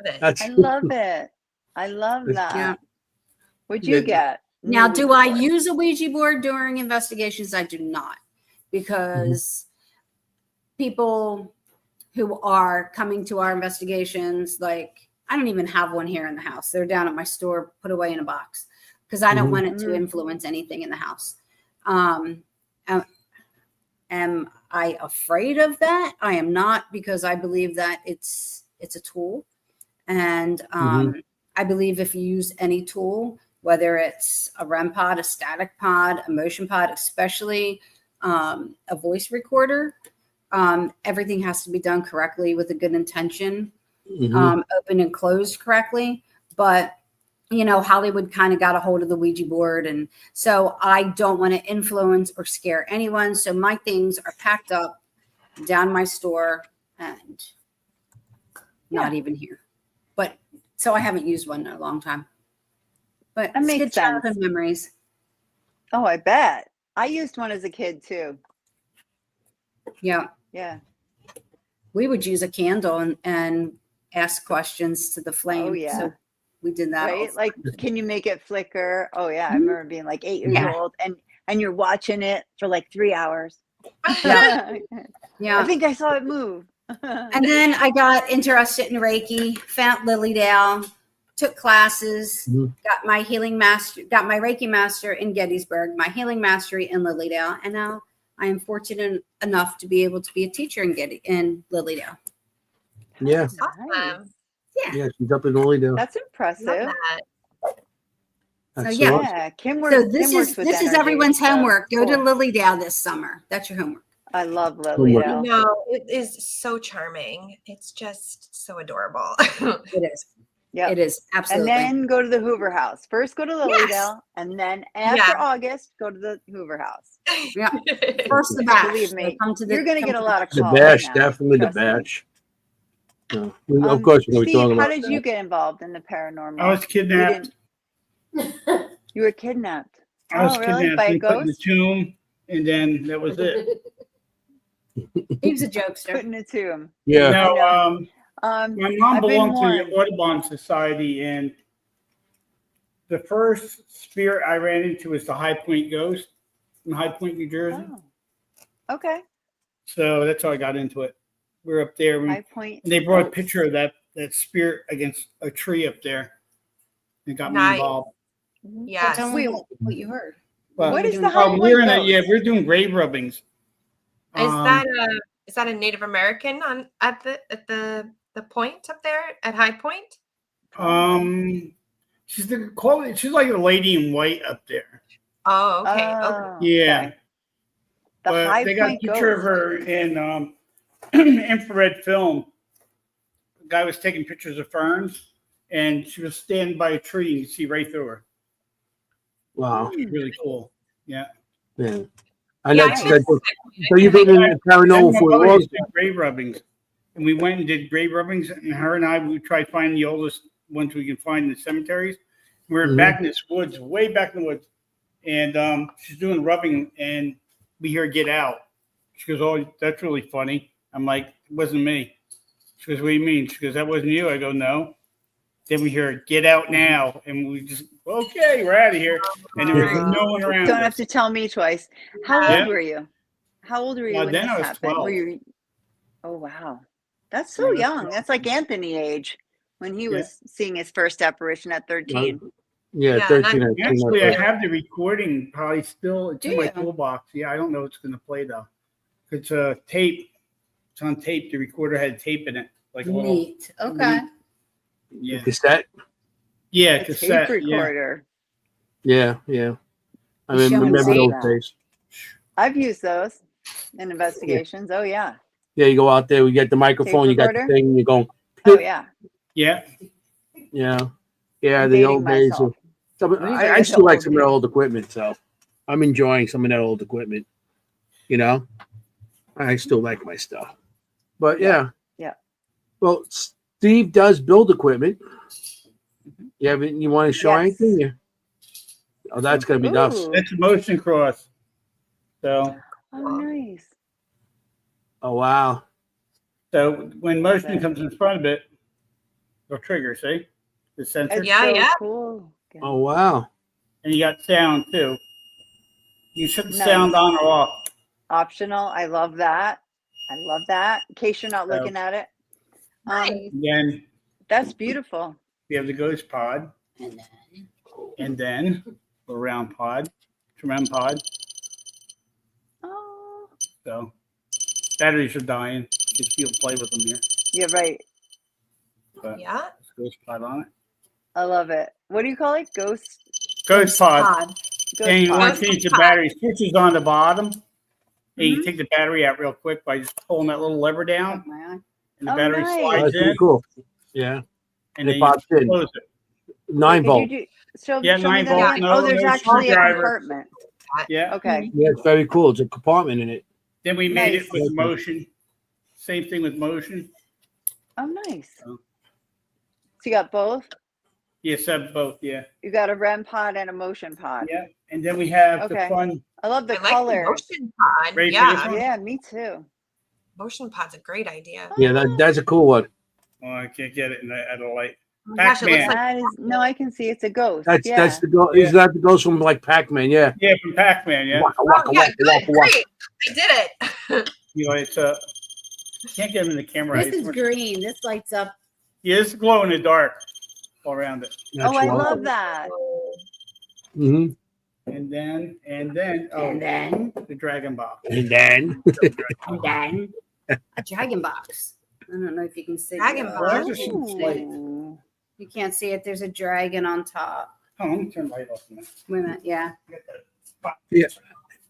it. That's I love it. I love that. yeah. What'd you Yeah. get? Now, New do Ouija I board. use a Ouija board during investigations? I do not, because people who are coming to our investigations, like, I don't even have one here in the house. They're down at my store, put away in a box, because I don't want it to Mhm. influence anything in the house. Am I afraid of that? I am not, because I believe that it's a tool, and I believe if you use any tool, whether it's a REM pod, a static pod, a motion pod, especially a voice recorder, everything has to be done correctly with a good intention, open and closed correctly. But Hollywood kind of got a hold of the Ouija board, and so I don't want to influence or scare anyone. So my things are packed up down my store and not even here. But so I haven't used one in a long time. But That it's makes good sense. childhood memories. Oh, I bet. I used one as a kid too. Yeah, Yeah. we would use a candle and ask questions to the flame. Oh, yeah. So we did that. Right? Also. Like, can you make it flicker? Oh yeah. I Mhm. remember being like 8 years Yeah. old and you're watching it for like 3 hours. Yeah. I Yeah. think I saw it move. And then I got interested in Reiki, found Lilydale, took classes, got my Reiki master in Gettysburg, my healing mastery in Lilydale, and now I am fortunate enough to be able to be a teacher in Lilydale. Yeah. Awesome. Yeah. She's up in Lilydale. That's Love impressive. that. So That's yeah. awesome. Yeah. Kim So works, this Kim works is with this is energy, everyone's so homework. Go to cool. Lilydale this summer. That's your homework. I love Homework. Lilydale. No, it is so charming. It's just so adorable. It is. Yeah. It is And absolutely. then go to the Hoover House. First go to Lilydale, and then after Yeah. August, go to the Hoover House. Yeah. First the bash. Believe So me, come to the, you're going to come get a to lot of The calls bash, now. definitely the Trust me. bash. No, of course, we're going to be Steve, talking how about did you get involved in the paranormal? I was kidnapped. You were kidnapped. I was Oh, really? kidnapped By a and put in the ghost? tomb, and then that was it. He was a jokester. Put in a tomb. Yeah. No, my mom I've been belonged to warned. the Audubon Society, and the first spirit I ran into was the High Point Ghost in High Point, New Jersey. Oh, okay. So that's how I got into it. We were up there, High and Point. they brought a Ghost. picture of that spirit against a tree up there. And got me Nice. involved. Yes. Tell me Wait, what you heard. But, what is doing the that? High we Point were in a, Ghost? yeah, we're doing grave rubbings. Is that a Native American on at the point up there at High Point? She's like a lady in white up there. Oh, okay. Oh, Yeah. okay. The But High they got a Point picture of Ghost. her in infrared film. The guy was taking pictures of ferns, and she was standing by a tree, and you see right through her. Wow. It's really cool. Yeah. Yeah. And Yeah, that's, I missed that's it. so you've been in paranormal My for a mother long used to do grave rubbings, and we went and did grave rubbings, and her and I, we tried finding the oldest ones we can find in the cemeteries. We were Mhm. back in this woods, way back in the woods, and she's doing rubbing, and we hear "Get Out." She goes, "Oh, that's really funny." I'm like, "It wasn't me." She goes, "What do you mean?" She goes, "That wasn't you." I go, "No." Then we hear "Get out now," and we just, okay, we're out of here. And there was no one around Don't us. have to tell me twice. How Yeah. old were you? How old were you when Then this I was happened? 12. Were you? Oh wow, that's I so was young. 12. That's like Anthony age when he Yeah. was seeing his first apparition at 13. yeah, Yeah, 13. and I've seen Actually, that I first. have the recording probably still. It's Do in my you? toolbox. Yeah, I don't know what's going to play though. It's a tape. It's on tape. The recorder had tape in it, like a little. Neat. Okay. Yeah, Cassette. yeah, A cassette. tape Yeah, recorder. Yeah, yeah. I You mean, showing remember tape? those days. I've used those in investigations. Oh yeah. Yeah, you go out there, we get the microphone, you got the recorder? thing, and you're going, Oh yeah. yeah. yeah, yeah. I'm The dating old days. myself. I still like some of that old equipment, so I'm enjoying some of that old equipment. You know, I still like my stuff, but yeah. Yeah. Well, Steve does build equipment. You want to show Yes. anything? Yeah. Oh, that's gonna be nuts. Ooh. That's a motion cross. So, Oh nice. Oh wow. so when motion it. comes in front of it, it'll trigger. See the sensor, It's Yeah, so yeah. cool. Oh wow. and you got sound too. You shut the Nice. sound on or off. Optional. I love that. I love that. In case you're not So- looking at it. Nice. Then That's beautiful. we have the ghost pod, and then the round pod, round pod. Oh, So batteries are dying. Just feel play with them here. you're right. But Yeah. there's a ghost pod on it. I love it. What do you call it? Ghost. Ghost pod. Pod. Ghost And you pod. want to change the battery switches on the bottom. And Mm-hmm. you take the battery out real quick by just pulling that little lever down, My eye. and the Oh, battery nice. Oh, slides that's pretty in, cool. Yeah. and It then pops you in. close it. 9 Could volt. you show Yeah, show me 9 that volt, again? no- Oh, there's no actually a screwdriver. compartment. Yeah. Okay. Yeah, it's very cool. It's a compartment in it. Then we made Nice. it with motion. Same thing with motion. Oh, nice. Oh. So you got both? Yes, both. Yeah. You got a REM pod and a motion pod. Yeah. And then we have the Okay. fun. I love the I like the colors. motion pod. Ready for Yeah. this one? Yeah, me too. Motion pod's a great idea. Yeah, that's a cool one. Oh, I can't get it at a light. Oh my gosh, it looks Pac-Man. like That is, no, I can see it's a ghost. That's yeah. that's the go. Is that the ghost from like Pac-Man? Yeah. Yeah, from Pac-Man. Yeah. Waka, oh, waka, yeah, waka, good, waka, waka. great. I did it. You know, it's can't get them in the camera. This It's is much- green. This lights up. Yeah, it's glow in the dark all around it. Oh, I love that. Hmm. And then And then, the dragon box. And then, and then a dragon box. I don't know if you can see Dragon it. box. Well, that's just some light. Ooh. You can't see it. There's a dragon on top. Oh, let me turn the light off a minute. Wait a minute. Yeah. Get that spot. Yeah.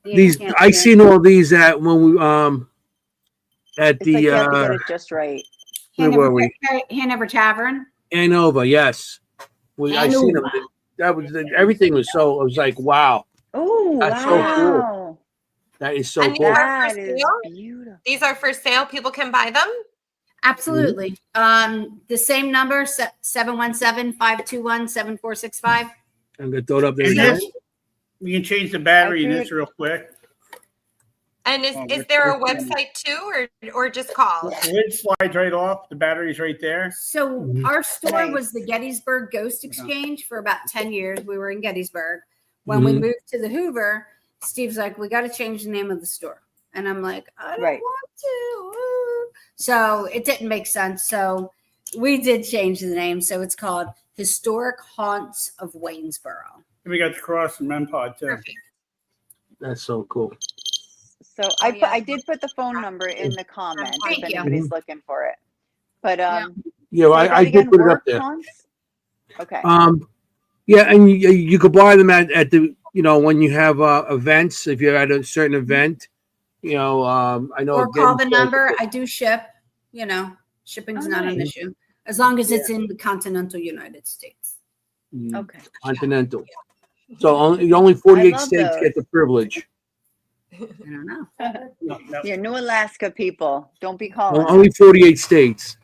Yeah, these you can't I see it. seen all these at when we at It's like you have to get the it just right. where were we? Hanover Tavern. Anova, yes. I seen them. That was everything was so. It was like, wow, Oh, that's so cool. wow. That is so And cool. That is sale? beautiful. These are for sale. People can buy them. Absolutely. The same number, 717-521-7465. I'm gonna throw it up there And again. this, you can change the battery in I this real quick. And is Oh, there a where's- website too, or just call? The lid slides right off. The battery's right there. So Mhm. our store Nice. was the Gettysburg Ghost Exchange for about 10 years. We were in Gettysburg. When we Mhm. moved to the Hoover, Steve's like, we got to change the name of the store. And I'm like, I don't Right. want to. So it didn't make sense. So we did change the name. So it's called Historic Haunts of Waynesboro. And we got the cross and REM pod too. Perfect. That's so cool. So I did put the phone number in the comments Thank if you. anybody's looking for it. But Yeah, say I that did again, put it up work there. haunts? Okay. Yeah, and you could buy them at the when you have events. If you're at a certain event, I know. Or call the number. I do ship. Shipping's Oh, not an nice. issue as long as it's in the continental United States. Okay. Continental. So only 48 love states those. get the privilege. I don't know. No, You're New Alaska people. Don't be calling. Well, only 48 states.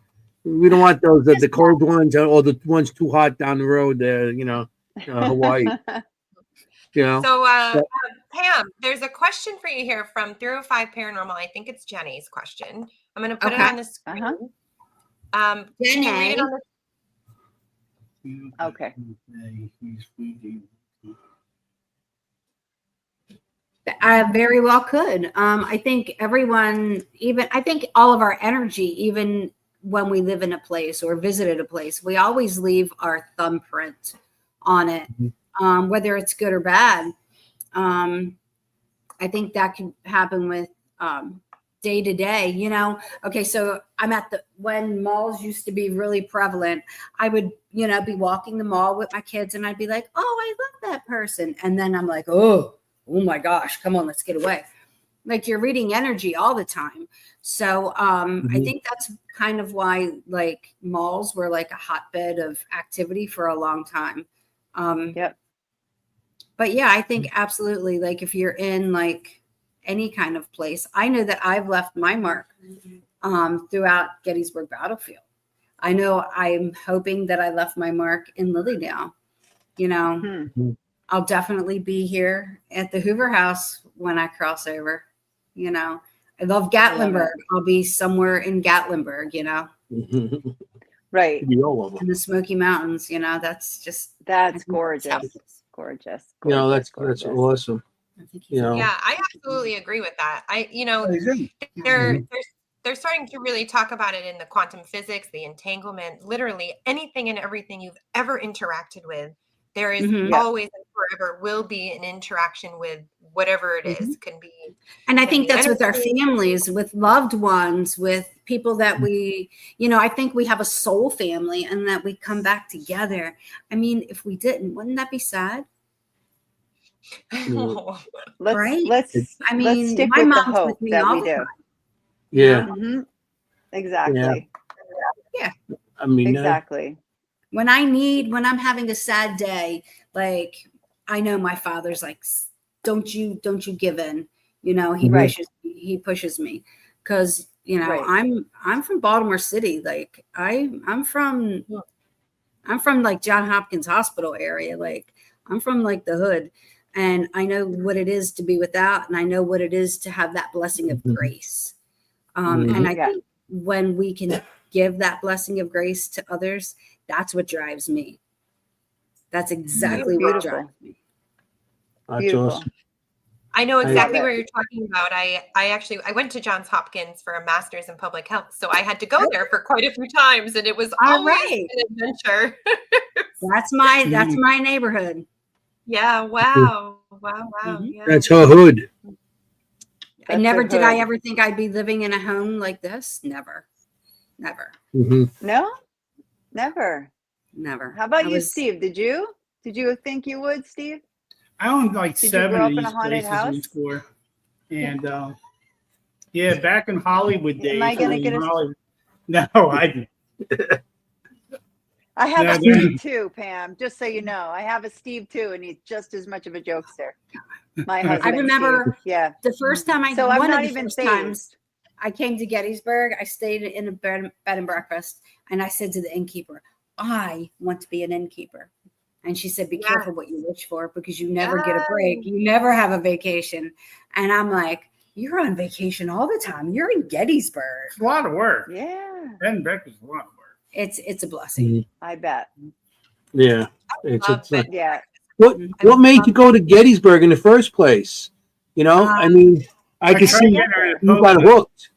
We don't want those the cold ones or the ones too hot down the road there. Hawaii. So, Pam, there's a question for you here from 305 Paranormal. I think it's Jenny's question. I'm going to put it on the screen. Can you read it on the Okay. I very well could. I think everyone, I think all of our energy, even when we live in a place or visited a place, we always leave our thumbprint on it, whether it's good or bad. I think that can happen with day to day, Okay, so I'm when malls used to be really prevalent, I would, be walking the mall with my kids and I'd be like, oh, I love that person. And then I'm like, oh my gosh, come on, let's get away. Like you're reading energy all the time. So I think that's kind of why like malls were like a hotbed of activity for a long time. Yep. But yeah, I think absolutely. Like if you're in like any kind of place, I know that I've left my mark throughout Gettysburg Battlefield. I know I'm hoping that I left my mark in Lilydale. I'll definitely be here at the Hoover House when I cross over. I love Gatlinburg. I'll be somewhere in Gatlinburg, Right. In the Smoky Mountains. That's gorgeous. Gorgeous. That's gorgeous. awesome. Yeah, I absolutely agree with that. They're starting to really talk about it in the quantum physics, the entanglement, literally anything and everything you've ever interacted with. There is always and forever will be an interaction with whatever it is. Can be. And I think that's with our families, with loved ones, with people that we, I think we have a soul family and that we come back together. I mean, if we didn't, wouldn't that be sad? Let's stick my with mom's the hope with me that all we the do. time. Yeah. Exactly. Yeah. I mean, exactly. When I'm having a sad day, like I know my father's like, don't you give in, he pushes me because, I'm from Baltimore City. Like I'm from like John Hopkins Hospital area. Like I'm from like the hood and I know what it is to be without. And I know what it is to have that blessing of grace. And I think when we can give that blessing of grace to others, that's what drives me. That's exactly what drives me. That's Beautiful. awesome. I know exactly what you're talking about. I went to Johns Hopkins for a master's in public health, so I had to go there for quite a few times, and it was always an adventure. That's my neighborhood. Yeah. Wow. Yeah. That's her hood. And never did I ever think I'd be living in a home like this. Never. No, never. How about you, Steve? Did you think you would, Steve? I owned like Did 7 you grow of up in these a haunted places house? before. And back in Hollywood days. Am I gonna get No, I didn't. I have Yeah, a Steve too, Pam. Just so you know, I have a Steve too, and he's just as much of a jokester. My husband. I remember Steve. Yeah. the first time So I'm one not of the even first phased. times I came to Gettysburg, I stayed in a bed and breakfast, and I said to the innkeeper, I want to be an innkeeper. And she said, be careful what you wish for, because you never get a break. You never have a vacation. And I'm like, you're on vacation all the time. You're in Gettysburg. It's a lot of work. Yeah. Bed and breakfast is a lot of work. It's a blessing. I bet. Yeah. Yeah. What made you go to Gettysburg in the first place? You know, I mean, I can see you got hooked.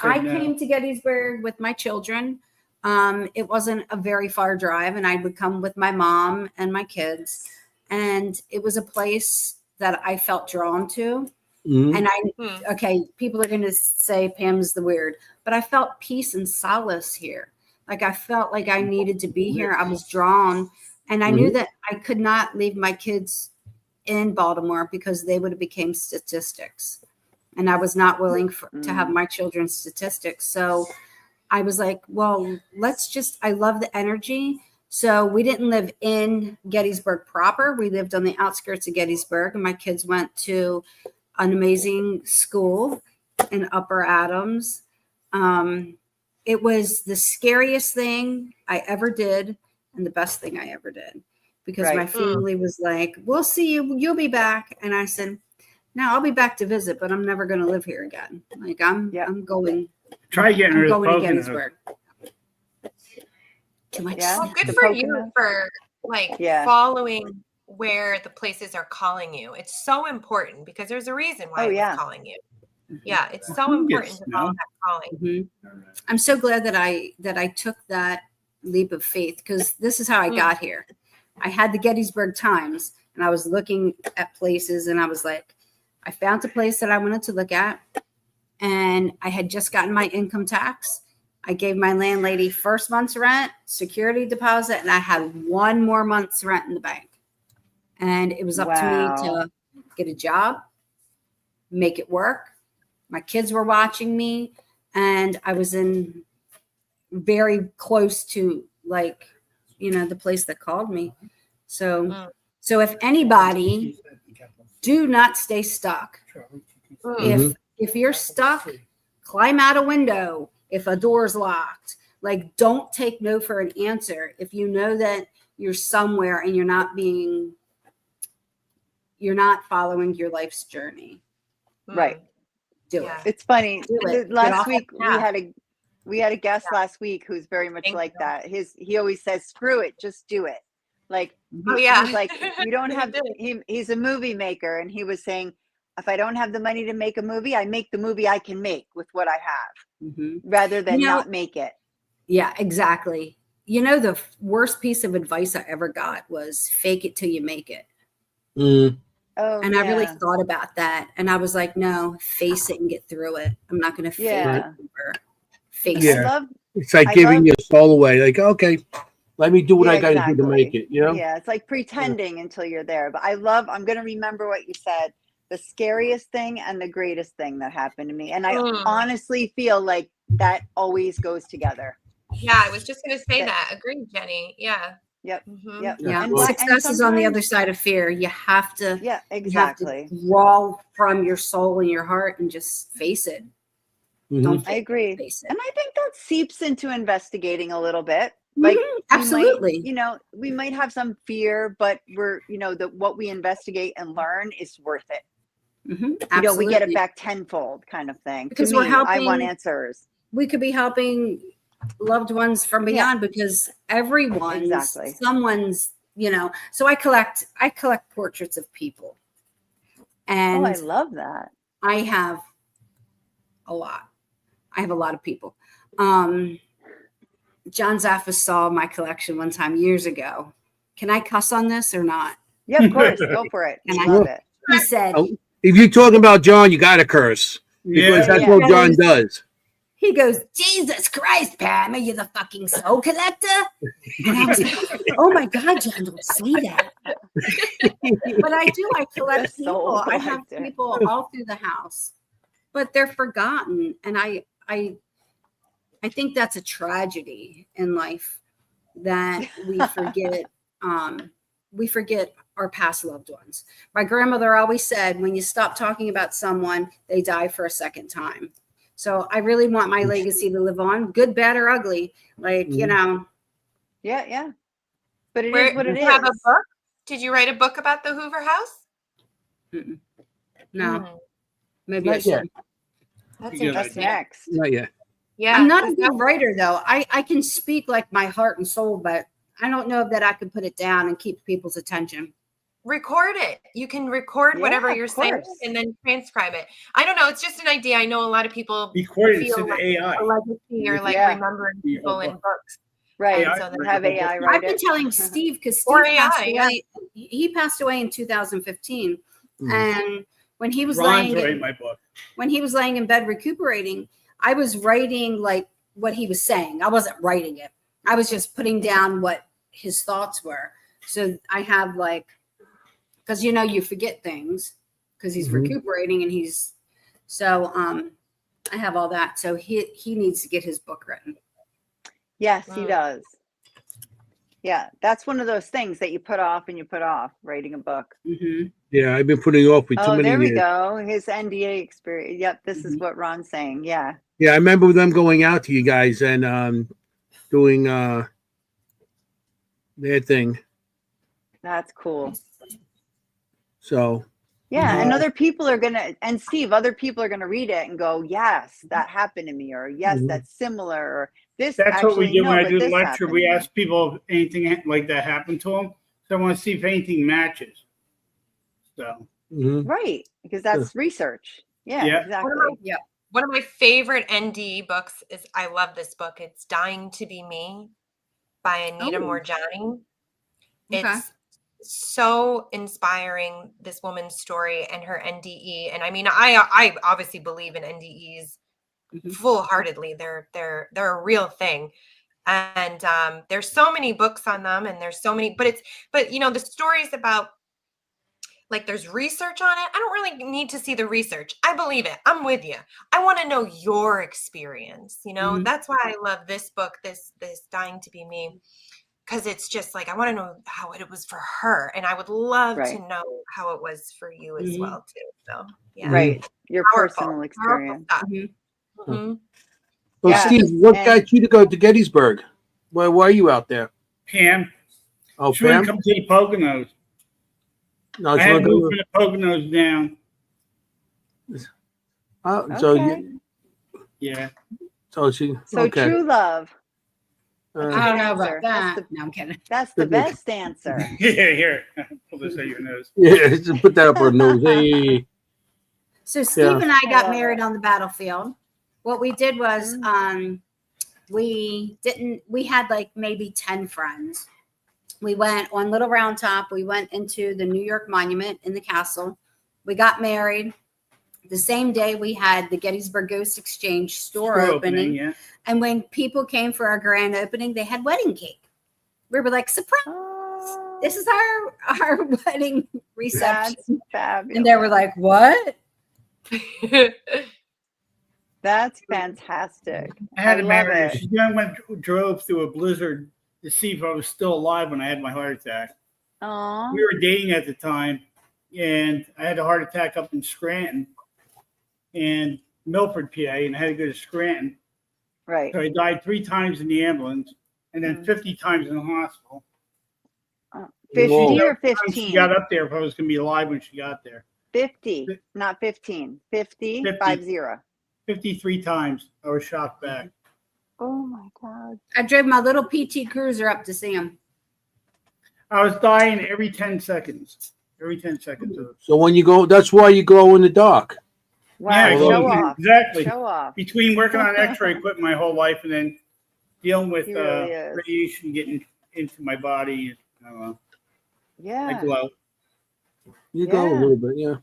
I came to Gettysburg with my children. It wasn't a very far drive, and I would come with my mom and my kids. And it was a place that I felt drawn to. Mm-hmm. And okay, people are going to say Pam's the weird, but I felt peace and solace here. Like I felt like I needed to be here. I was drawn, and I knew that I could not leave my kids in Baltimore because they would have became statistics, and I was not willing to have my children statistics. So I was like, well, I love the energy. So we didn't live in Gettysburg proper. We lived on the outskirts of Gettysburg, and my kids went to an amazing school in Upper Adams. It was the scariest thing I ever did and the best thing I ever did, because my family was like, we'll see you. You'll be back. And I said, no, I'll be back to visit, but I'm never going to live here again. Like I'm going. Try getting rid of going to Gettysburg. Too much. Yeah. Well, good for you for following where the places are calling you. It's so important, because there's a reason why it's calling you. Yeah, it's so important to follow that calling. I'm so glad that I took that leap of faith, because this is how I got here. I had the Gettysburg Times, and I was looking at places, and I was like, I found a place that I wanted to look at, and I had just gotten my income tax. I gave my landlady first month's rent, security deposit, and I had 1 more month's rent in the bank. And it was up to me to get a job, make it work. My kids were watching me, and I was in very close to the place that called me. So if anybody, do not stay stuck. If you're stuck, climb out a window. If a door's locked, don't take no for an answer. If you know that you're somewhere and you're not following your life's journey. Right. Do it. It's funny. Do it. Last week we had a guest last week who's very much that. He always says, screw it, just do it. He's like, you don't have he's a movie maker, and he was saying, if I don't have the money to make a movie, I make the movie I can make with what I have, rather than not make it. Yeah, exactly. The worst piece of advice I ever got was fake it till you make it. And I really thought about that. And I was like, no, face it and get through it. I'm not going to fake it. Face it. It's like giving your soul away. Like, okay, let me do what I got to do to make it. Yeah, it's like pretending until you're there. But I'm going to remember what you said. The scariest thing and the greatest thing that happened to me. And I honestly feel like that always goes together. Yeah, I was just going to say that. Agreed, Jenny. Yeah. Yep. Yeah. And success is on the other side of fear. You have to. Yeah, exactly. You have to draw from your soul and your heart and just face it. I agree. Face it. And I think that seeps into investigating a little bit. Absolutely. We might have some fear, but we're, what we investigate and learn is worth it. We get it back tenfold, kind of thing. Because we're helping. I want answers. We could be helping loved ones from beyond, because someone's, so I collect portraits of people. And I love that. I have a lot of people. John Zaffis saw my collection one time years ago. Can I cuss on this or not? Yeah, of course. Go for it. I love it. He said, if you're talking about John, you got to curse, because that's what John does. He goes, Jesus Christ, Pam, are you the fucking soul collector? And I was like, oh my God, John, don't say that. But I do. I collect people. I have people all through the house, but they're forgotten. And I think that's a tragedy in life, that we forget our past loved ones. My grandmother always said, when you stop talking about someone, they die for a second time. So I really want my legacy to live on, good, bad, or ugly. Like, you know. Yeah. But it Where, is what it you have a is. book? Did you write a book about the Hoover House? No, Mm. maybe I Not yet. should. That's Good That's interesting. next. Not yet. Yeah. I'm not a 'cause good writer, though. I can speak like my heart and soul, but I don't know that I could put it down and keep people's attention. record it. You can record whatever Yeah, you're of saying course. and then transcribe it. I don't know. It's just an idea. I know a lot of people Record it, feel send like AI. a legacy or like Yeah. remembering Yeah. people in books. Right. And so And then have AI I've write been it. telling Steve, because Or Steve passed AI, yeah. away. He passed away in 2015, and when he was Ron's laying writing my book. when he was laying in bed recuperating, I was writing like what he was saying. I wasn't writing it. I was just putting down what his thoughts were. So I have like, because you forget things because he's recuperating and I have all that. So he needs to get his book written. Yes, he does. Yeah, that's one of those things that you put off and you put off, writing a book. Mm-hmm. Yeah, I've been putting off for too Oh, many there we years. go. His NDA experience. Yep, this is what Ron's saying. Yeah. Yeah, I remember them going out to you guys and doing their thing. That's cool. So Yeah, and other people are gonna, and Steve, other people are gonna read it and go, "Yes, that happened to me," or "Yes, that's similar," or "This That's what we actually do when no, I but do the this lecture. happened We to me." ask people if anything like that happened to them. So I want to see if anything matches. So Right, because that's research. Yeah, Yeah. exactly. One of my favorite NDE books is, I love this book. It's Dying to Be Me by Anita Morjani. It's so inspiring, this woman's story and her NDE. And I mean, I obviously believe in NDEs full-heartedly. They're a real thing. And there's so many books on them, and there's so many, but the stories about, like, there's research on it. I don't really need to see the research. I believe it. I'm with you. I want to know your experience. That's why I love this book, this Dying to Be Me, because it's just like, I want to know how it was for her, and I would love to know how it was for you as well too. So yeah, Right, your Powerful. personal experience. Well, Yeah, Steve, what and- got you to go to Gettysburg? Why are you out there? Pam, Oh, she wouldn't Pam? come to the Poconos. No, I had to move from the Poconos down. Okay. Yeah. So she. So Okay. true love. I don't know Answer. about that. No, I'm kidding. That's the best answer. Yeah, here. Pull this out your nose. Yeah, just put that up her nose. Hey. So Steve and I got love married it. on the battlefield. What we did was we had like maybe 10 friends. We went on Little Round Top. We went into the New York Monument in the castle. We got married. The same day we had the Gettysburg Ghost Exchange store opening. Yeah. And when people came for our grand opening, they had wedding cake. We were like, surprise! Oh, This is our wedding reception. that's fabulous. And they were like, what? That's fantastic. I had I to love marry her. it. She then drove through a blizzard to see if I was still alive when I had my heart attack. Aw. We were dating at the time, and I had a heart attack up in Scranton and Milford, PA, and I had to go to Scranton. Right. So I died 3 times in the ambulance and then 50 times in the hospital. 50 Whoa. or She 15? got up there if I was going to be alive when she got there. 50, not 15. 50, 50. 53 times I was shot back. Oh my God. I drove my little PT Cruiser up to see him. I was dying every 10 seconds. Every 10 seconds. So when you go, that's why you glow in the dark. Wow. Yeah, Show off. exactly. Show off. Between working on X-ray equipment my whole life and then dealing with He really is. radiation getting into my body, I don't know. Yeah. I glow. You glow a Yeah. little bit, yeah.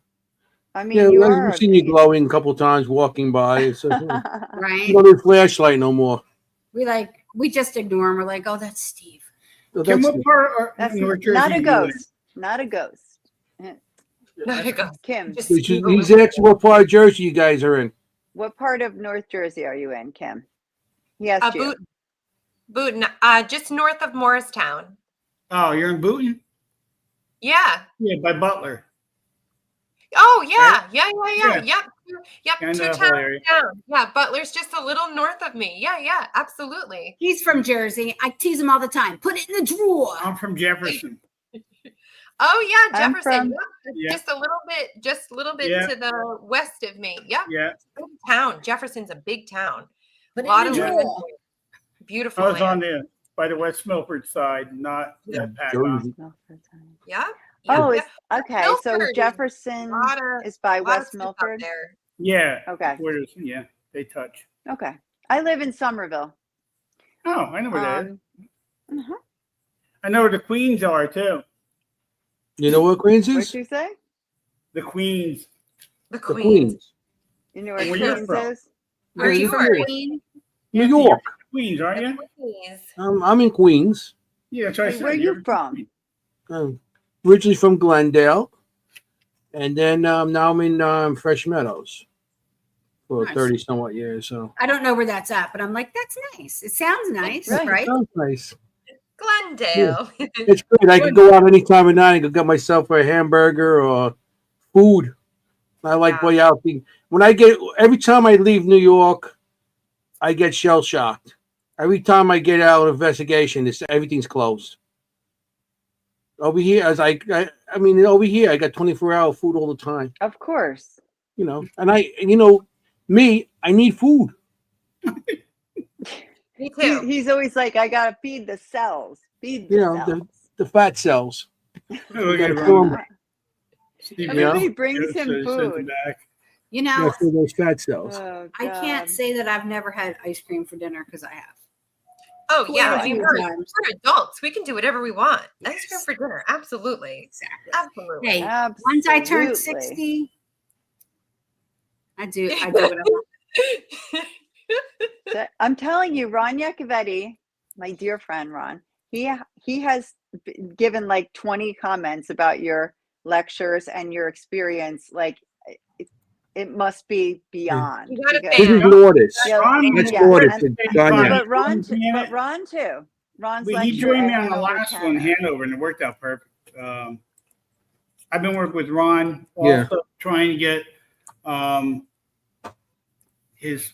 I mean, Yeah, you are. we've seen you glowing a couple times walking by. So, Right? you don't need a flashlight no more. We just ignore him. We're like, oh, that's Steve. So Kim, that's what part of That's North Jersey not a you in? ghost. Not a ghost. Not a ghost. Kim, Just he's asking what part of Jersey you guys are in. what part of North Jersey are you in, Kim? He asked you. Booton, just north of Morristown. Oh, you're in Booton? Yeah. Yeah, by Butler. Oh yeah, Right? yeah. Yeah. Yep. I know 2 that towns whole area. down. Yeah, Butler's just a little north of me. Yeah, absolutely. He's from Jersey. I tease him all the time. Put it in the drawer. I'm from Jefferson. Oh yeah, I'm Jefferson. from- Yep. Yeah. Just a little bit Yeah. to the west of me. Yep. Yeah. Big town. Jefferson's a big town. Put A it lot in of the land. drawer. Beautiful I was on land. by the West Milford side, not that pack Jersey. Yeah. Oh, yeah. it's okay. So Milford. Jefferson Lot of- is by lot of West stuff out Milford. there. Yeah. Okay. Yeah, they touch. Okay. I live in Somerville. Oh, I know where that is. Mhm. I know where the Queens are too. You know what Queens What'd is? you say? The Queens. The The Queens. Queens. You know where And where you're Queens from? is? Where are Yeah, you New from? York. Queen. New Yeah, York. Queens, aren't you? Queens. I'm in Queens. Yeah, that's what I Hey, said. where You're you from? Originally from Glendale, and then now I'm in Fresh Meadows for Nice. 30 somewhat years. So I don't know where that's at, but I'm like, that's nice. It sounds nice, Right. right? sounds nice. Glendale. It's great. I could go out any time of night and go get myself a hamburger or food. I like Yeah. way out. Every time I leave New York, I get shell shocked. Every time I get out of investigation, everything's closed. Over here, over here, I got 24-hour food all the time. Of course. And I need food. Me too. He's always like, I gotta feed the cells. Feed the cells. The fat cells. Look Yeah, at cool. Ron. Steve Everybody Jobs brings him sent food. him back. You Yeah, know, for those fat cells. Oh, I can't God. say that I've never had ice cream for dinner because I have. Oh Quite yeah, a I mean few we're times. adults. We can do whatever we want. Ice cream Yes. for dinner, absolutely, Exactly. absolutely. Hey, Absolutely. once I turn 60, I do what I want. I'm telling you, Ron Iacovetti, my dear friend Ron, he has given like 20 comments about your lectures and your experience. Like it must be beyond. You got a because- This is fan. Lourdes. Yeah, Ron That's yeah, Lourdes and- and No, Tanya. but Ron Yeah. too. Ron's He lecture joined me at on the Hanover last one, Tenor. Hanover, and it worked out perfect. I've been working with Ron, Yeah. also trying to get his,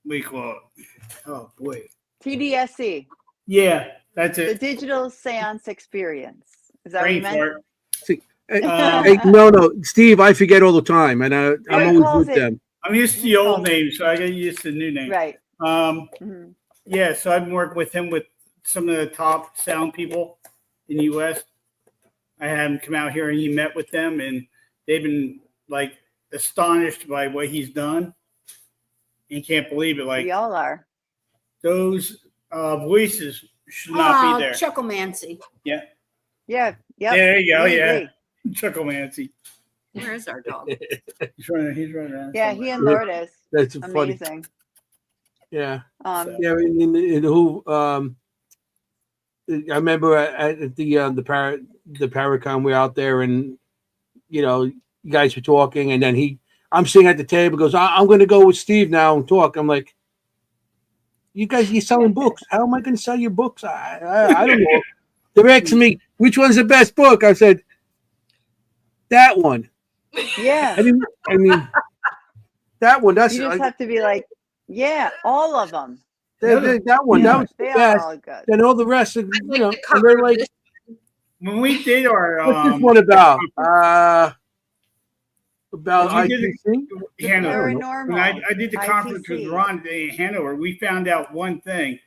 what do you call it? Oh, boy. TDSC, Yeah, that's the it. digital seance experience. Is that what you Brain meant? fart. Hey, no, Steve, I forget all the time, and I'm He always calls with it- them. I'm used to the old name, so I got used to the new name. Right. Mhm. Yeah, so I've been working with him with some of the top sound people in the U.S. I had him come out here and he met with them, and they've been like astonished by what he's done. And can't believe it. Like We all are. those voices should not be there. Chucklemancy. Yeah. Yep. There you go. We Yeah, agree. Chucklemancy. Where is our dog? He's running around. Yeah, he and Lourdes. That's funny. Amazing. Yeah. Um, Yeah, in who I remember at the Paracon, we were out there, and you guys were talking, and then I'm sitting at the table, goes, I'm going to go with Steve now and talk. I'm like, you're selling books. How am I going to sell your books? I don't know. They're asking me which one's the best book. I said that one. yeah. I mean that one. That's You just have to be like, yeah, all of them. that one. Yeah, That was the they are best. all good. And all the rest, I like the and cover they're of like, this. When we did our what's this one about? When we did ITC? Hanover. Paranormal. When I did the conference with ITC. Ron in Hanover, we found out one thing.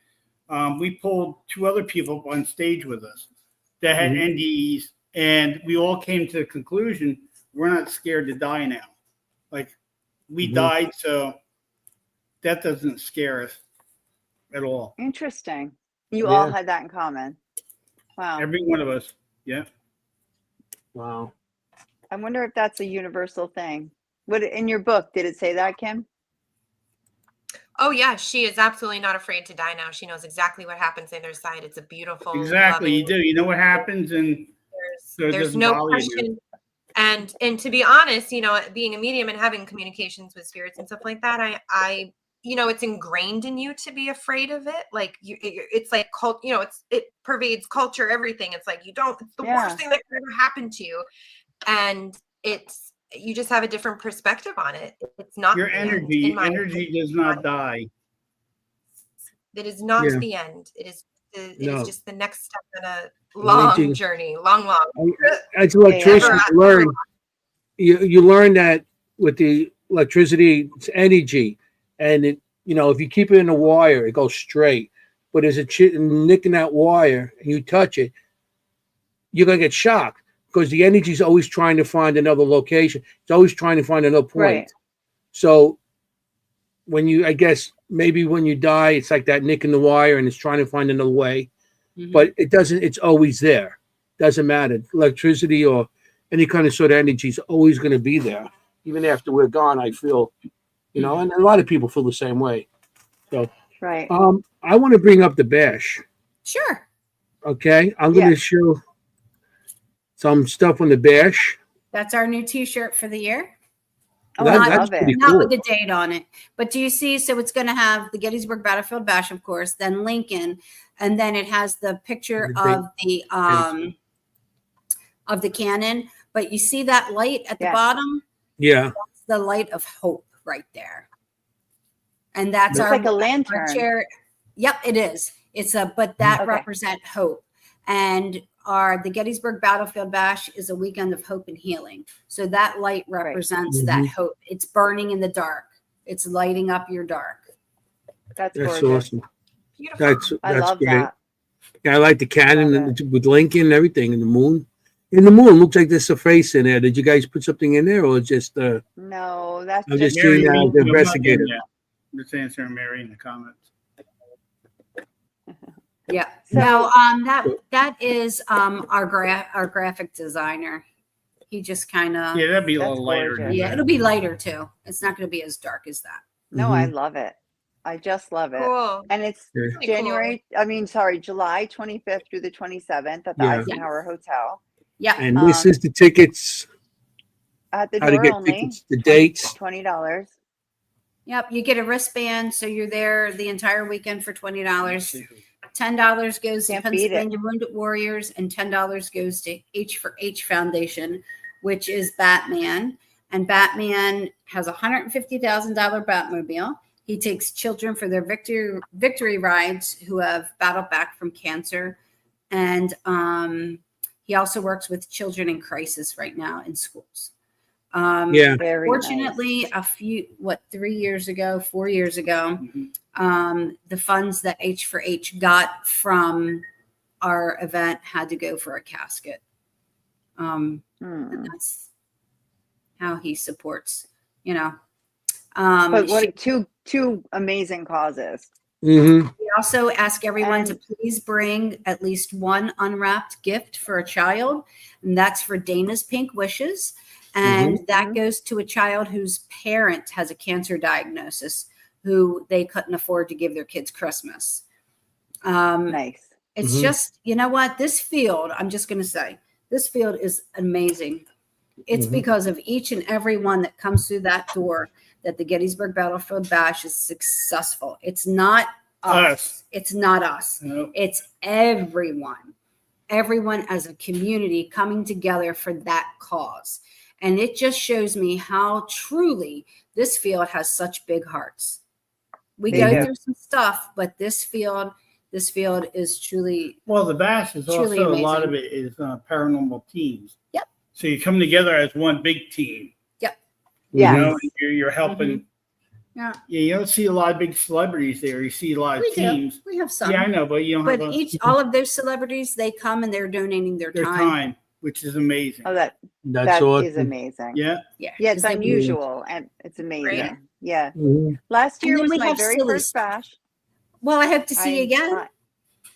We pulled two other people up on stage with us that had Mhm. NDEs, and we all came to the conclusion we're not scared to die now. Like we Mhm. died, so that doesn't scare us at all. Interesting. You all Yeah. had that in common. Wow. Every one of us. Yeah. Wow. I wonder if that's a universal thing. What in your book did it say that, Kim? Oh yeah, she is absolutely not afraid to die now. She knows exactly what happens on the other side. It's a beautiful, Exactly. You loving- do. You know what happens, and so it There's doesn't no bother you. question. And to be honest, being a medium and having communications with spirits and stuff like that, I it's ingrained in you to be afraid of it. Like it's like it pervades culture, everything. It's like it's the worst thing that could ever happen to you. And you just have a different perspective on it. It's not your energy. Energy does not die. It is not the end. It is just the next step in a long journey. Long. As an electrician, you learn that with the electricity, it's energy, and if you keep it in a wire, it goes straight. But as a nick in that wire and you touch it, you're gonna get shocked because the energy is always trying to find another location. It's always trying to find another point. Right. So I guess maybe when you die, it's like that nick in the wire and it's trying to find another way. Mm-hmm. But it doesn't. It's always there. Doesn't matter. Electricity or any kind of sort of energy is always going to be there, even after we're gone. I feel, and a lot of people feel the same way. So, right. I want to bring up the bash. Sure. Okay, I'm going to show some stuff on the bash. That's our new T-shirt for the year. Oh, I love it. Not with the date on it, but do you see? So it's going to have the Gettysburg Battlefield Bash, of course, then Lincoln, and then it has the picture of the cannon. But you see that light at the bottom? Yeah, that's the light of hope right there, and that's like a lantern. Chair. Yep, it is. But that represent hope, and the Gettysburg Battlefield Bash is a weekend of hope and healing. So that light represents that hope. It's burning in the dark. It's lighting up your dark. That's awesome. Beautiful. I love great. that. Yeah, I like the cannon with Lincoln and everything, and the moon. In the moon, looks like there's a face in there. Did you guys put something in there, or just? No, that's I'm just seeing the investigator. I'm just answering Mary in the comments. Yeah. So, no, that is our graphic designer. He just kind of that'd be a little lighter. Yeah, it'll be lighter too. It's not going to be as dark as that. No, I love it. I just love it. Cool. And it's July 25th through the 27th at the Eisenhower Hotel. Yeah. And this is the tickets. At the door only. Tickets, the dates. $20. Yep. You get a wristband, so you're there the entire weekend for $20. $10 goes to Pennsylvania Wounded Warriors, and $10 goes to H4H Foundation, which is Batman. And Batman has a $150,000 Batmobile. He takes children for their victory rides who have battled back from cancer. And he also works with children in crisis right now in schools. Fortunately, nice. 4 years ago, the funds that H4H got from our event had to go for a casket. And that's how he supports, but what two amazing causes. Mm-hmm. We also ask everyone to please bring at least one unwrapped gift for a child, and that's for Dana's Pink Wishes. And that goes to a child whose parent has a cancer diagnosis who they couldn't afford to give their kids Christmas. Nice. It's just, this field, I'm just going to say, this field is amazing. It's because of each and every one that comes through that door that the Gettysburg Battlefield Bash is successful. It's not us. It's not us. Nope. It's everyone. Everyone as a community coming together for that cause. And it just shows me how truly this field has such big hearts. We go through some stuff, but this field is truly the Bash is also amazing. A lot of it is paranormal teams. Yep. So you come together as one big team. Yep. Yeah. You're helping. Yeah. You don't see a lot of big celebrities there. You see a lot of teams. We have some. Yeah, I know, but you don't. But all of those celebrities, they come and they're donating their time. Which is amazing. Oh, that awesome. is amazing. Yeah. It's unusual and it's amazing. Yeah. Last year was my very first bash. Well, I hope to see you again.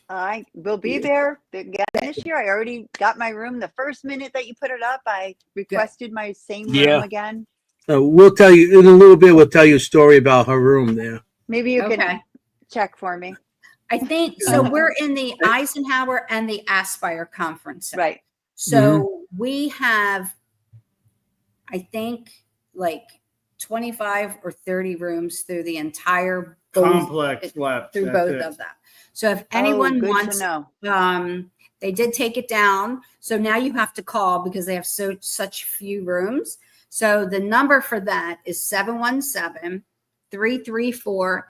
I will be there again this year. I already got my room the first minute that you put it up. I requested my same room again. We'll tell you in a little bit. We'll tell you a story about her room there. Maybe you can check for me. I think so. We're in the Eisenhower and the Aspire conference center. Right. So we have, I think, like 25 or 30 rooms through the entire both, complex left through that's both it. of them. So if anyone good wants, to know. they did take it down. So now you have to call because they have such few rooms. So the number for that is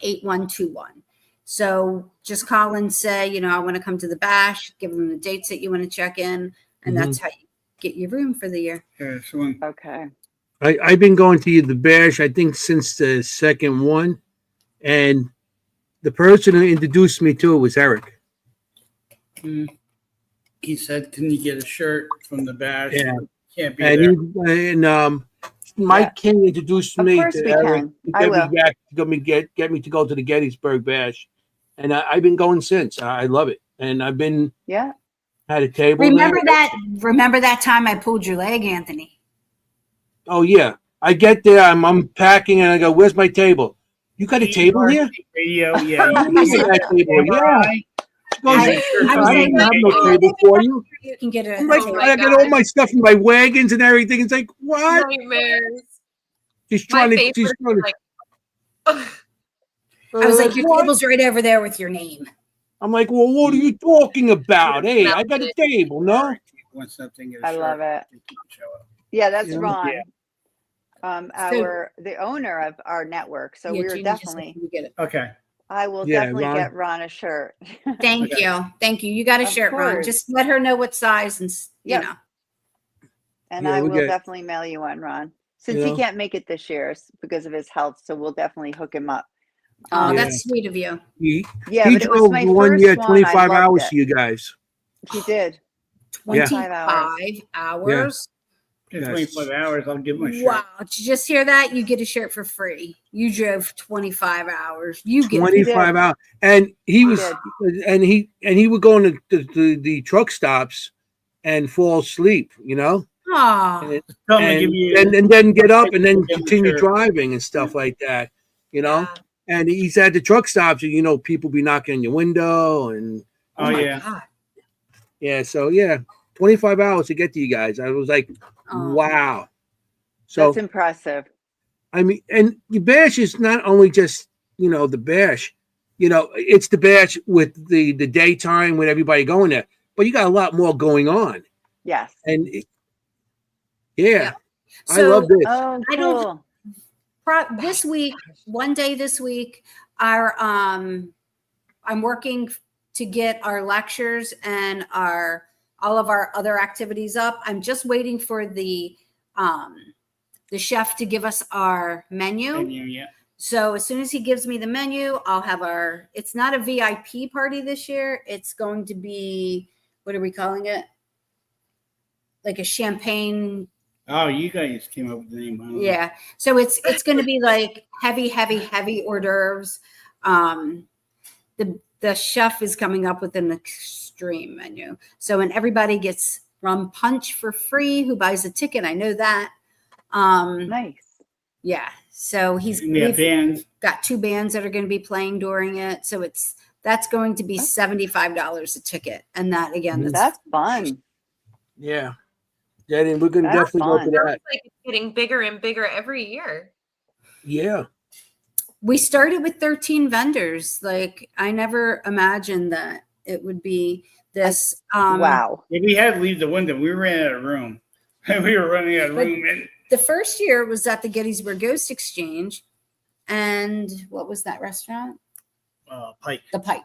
717-334-8121. So just call and say, you know, I want to come to the bash, give them the dates that you want to check in, and that's how you get your room for the year. Yeah, so Okay. I've been going to the bash, I think, since the second one, and the person who introduced me to it was Eric. he said, "Can you get a shirt from the bash?" Yeah. Can't be And there. Mike King introduced Of me course to we Eric. can. He I will. get me to go to the Gettysburg Bash, and I've been going since. I love it, and I've been Yeah. had a table. Remember there. that time I pulled your leg, Anthony? Oh yeah, I get there. I'm unpacking, and I go, "Where's my table? You got a table here?" Radio, yeah. I said, That table, yeah. She goes, I was I like, don't have no table for you. you can get a I'm like, Oh table. my I got all my stuff in my wagons and everything. It's like, what? Nightmares. She's My trying to. favorite She's is trying to. like, I was like, your what? table's right over there with your name. I'm like, well, what are you talking about? Yeah, Hey, I got a table, no? Want something, get a I shirt. love it. Show up. Yeah, that's Yeah. Ron. Yeah. The owner of our network. So Yeah, we're Jeannie just definitely, said you get it. Okay. I will Yeah, definitely Ron. get Ron a shirt. Thank Okay. you. Thank you. You got a Of shirt, Ron. course. Just let her know what size and, Yep. you know. And Yeah, I we will get- definitely mail you one, Ron. Since You he know? can't make it this year because of his health, so we'll definitely hook him up. Oh, Yeah. that's sweet of you. He But it was drove my one first year, one. I 25 loved hours it. for you guys. He did. 25 hours. hours. Get Yes. 25 hours, I'll give him a shirt. Wow. Did you just hear that? You get a shirt for free. You drove 25 hours. You get 25 did. hours, and he was, did. and he would go on the truck stops and fall asleep, you know, Oh, Tell him to and give you. then get up and then Give him a continue shirt. driving and stuff like that, you know. yeah. And he's at the truck stops, and you know, people be knocking on your window, and Oh, my yeah. God. yeah, so yeah, 25 hours to get to you guys. I was like, oh. wow. So That's impressive. I mean, and the bash is not only just, you know, the bash, you know, it's the bash with the daytime with everybody going there, but you got a lot more going on. Yes. And yeah, I So, love this. Oh, I don't- cool. This week, one day this week, I'm working to get our lectures and all of our other activities up. I'm just waiting for the chef to give us our menu. Yeah. So as soon as he gives me the menu, I'll have it's not a VIP party this year. It's going to be, what are we calling it? Like a champagne. Oh, you guys came up with the name. I don't know. Yeah. So it's going to be like heavy hors d'oeuvres. The chef is coming up with an extreme menu. So, and everybody gets rum punch for free who buys a ticket. I know that. Nice. Yeah. So We have we've bands. got 2 bands that are going to be playing during it. So that's going to be $75 a ticket. And that again, That's fun. Yeah. Jenny, we're going to That's definitely go fun. to Sounds that. like it's getting bigger and bigger every year. Yeah. we started with 13 vendors. Like I never imagined that it would be this. Wow. Yeah, we had to leave the window. We ran out of room. We were running out of room. And The first year was at the Gettysburg Ghost Exchange. And what was that restaurant? Pike. The Pike.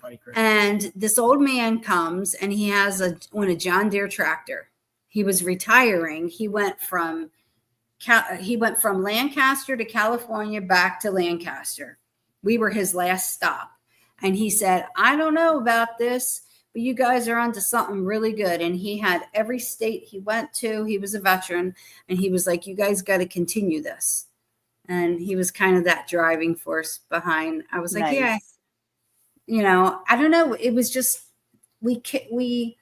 Pike, right. And this old man comes and he has a John Deere tractor. He was retiring. He went from Lancaster to California, back to Lancaster. We were his last stop. And he said, I don't know about this, but you guys are onto something really good. And he had every state he went to. He was a veteran. And he was like, you guys got to continue this. And he was kind of that driving force behind. I was like, Nice. yeah, you know, I don't know. It was just, we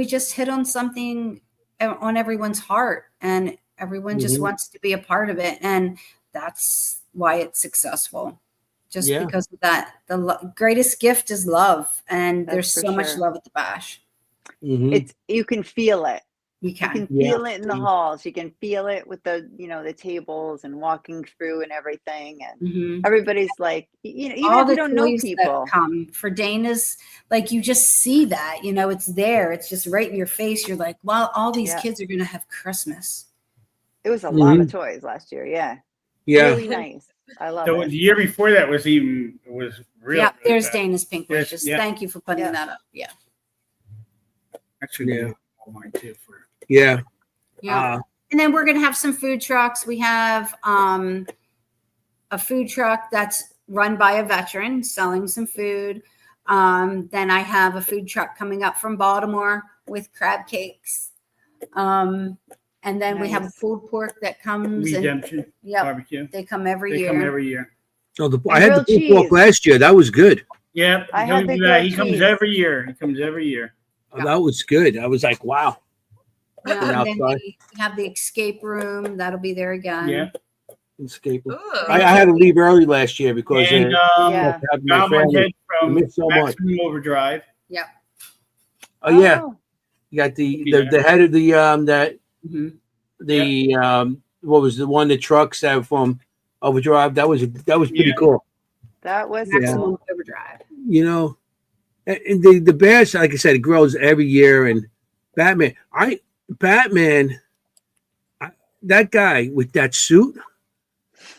just hit on something on everyone's heart, and everyone just wants to be a part of it. And that's why it's successful. Just because of that. The greatest gift is love. And there's for so much sure. love at the bash. Mhm. You can feel it. You You can. can Yeah. feel it in the halls. You can feel it with the, the tables and walking through and everything. And Mhm. everybody's like, even All if you the don't know toys people. that come for Dana's, like you just see that, it's there. It's just right in your face. You're like, wow, all these Yeah. kids are going to have Christmas. It was a lot of toys last year. Yeah. Yeah. Really nice. I love The it. year before that was real. Yeah, good. there's Dana's pink Yes, wishes. yeah. Thank you for putting Yeah. that up. Yeah. Actually, Yeah. mine too. Yeah. Yeah. And then we're going to have some food trucks. We have a food truck that's run by a veteran selling some food. Then I have a food truck coming up from Baltimore with crab cakes. And then we have a Nice. pulled pork that comes. Redemption Yep, barbecue. they come every They year. come every year. Oh, And I had the grilled pulled pork cheese. last year. That was good. Yeah, I had the grilled he comes cheese. every year. He comes every year. Oh, that was good. I was like, wow. Yeah, And and then outside. we have the escape room. That'll be there again. Yeah. Escape. Ooh. I had to leave early last year because And Yeah. had my Goblin family. Head from I missed so much. Maximum Overdrive. Oh yeah, you got the head of the Mhm. what was the one, the trucks that from Overdrive. That was pretty Yeah. cool. That was Maximum Overdrive. And the bears, like I said, it grows every year. And Batman, that guy with that suit,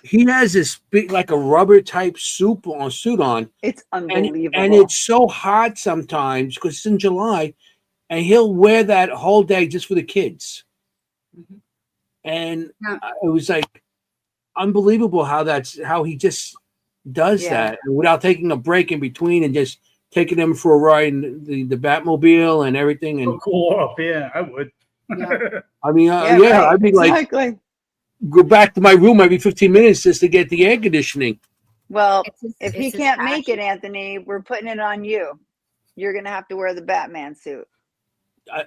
he has this big, like a rubber type suit on, It's and unbelievable. it's so hot sometimes because it's in July, and he'll wear that whole day just for the kids. Mhm. And Yeah. it was like unbelievable how he just does Yeah. that, and without taking a break in between, and just taking them for a ride in the Batmobile and everything. And Cool off. Yeah, I would. Yeah. I mean, right, I'd be like, exactly. go back to my room every 15 minutes just to get the air conditioning. Well, It's if he his can't make it, passion. Anthony, we're putting it on you. You're gonna have to wear the Batman suit.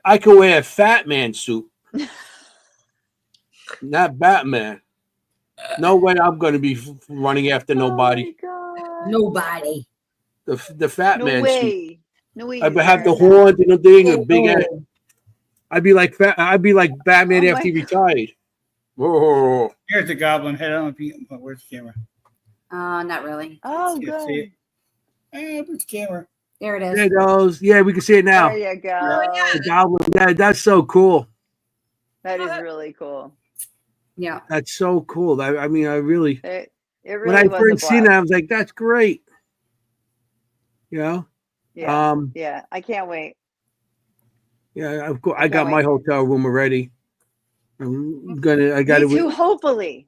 I could wear a fat man suit, not Batman. No way I'm going to be running after nobody. Oh my Nobody. The fat God. No man suit. way. No way. I he's would have the wearing that. horns and the thing, a big ass. I'd be like Batman Oh after he my retired. Whoa. Here's the Goblin Head. I don't know if you. Where's the camera? Not really. Oh, Can't see good. it. Where's the camera? There it is. There it goes. Yeah, we can see it now. There you go. yeah. The goblin. Yeah, that's so cool. That is really cool. Yeah. That's so cool. I mean, I really. It really When I was a first seen blast. that, I was like, "That's great." Yeah. Yeah. I can't wait. Yeah. Of course, I got my hotel room already. I Me got too, it. hopefully.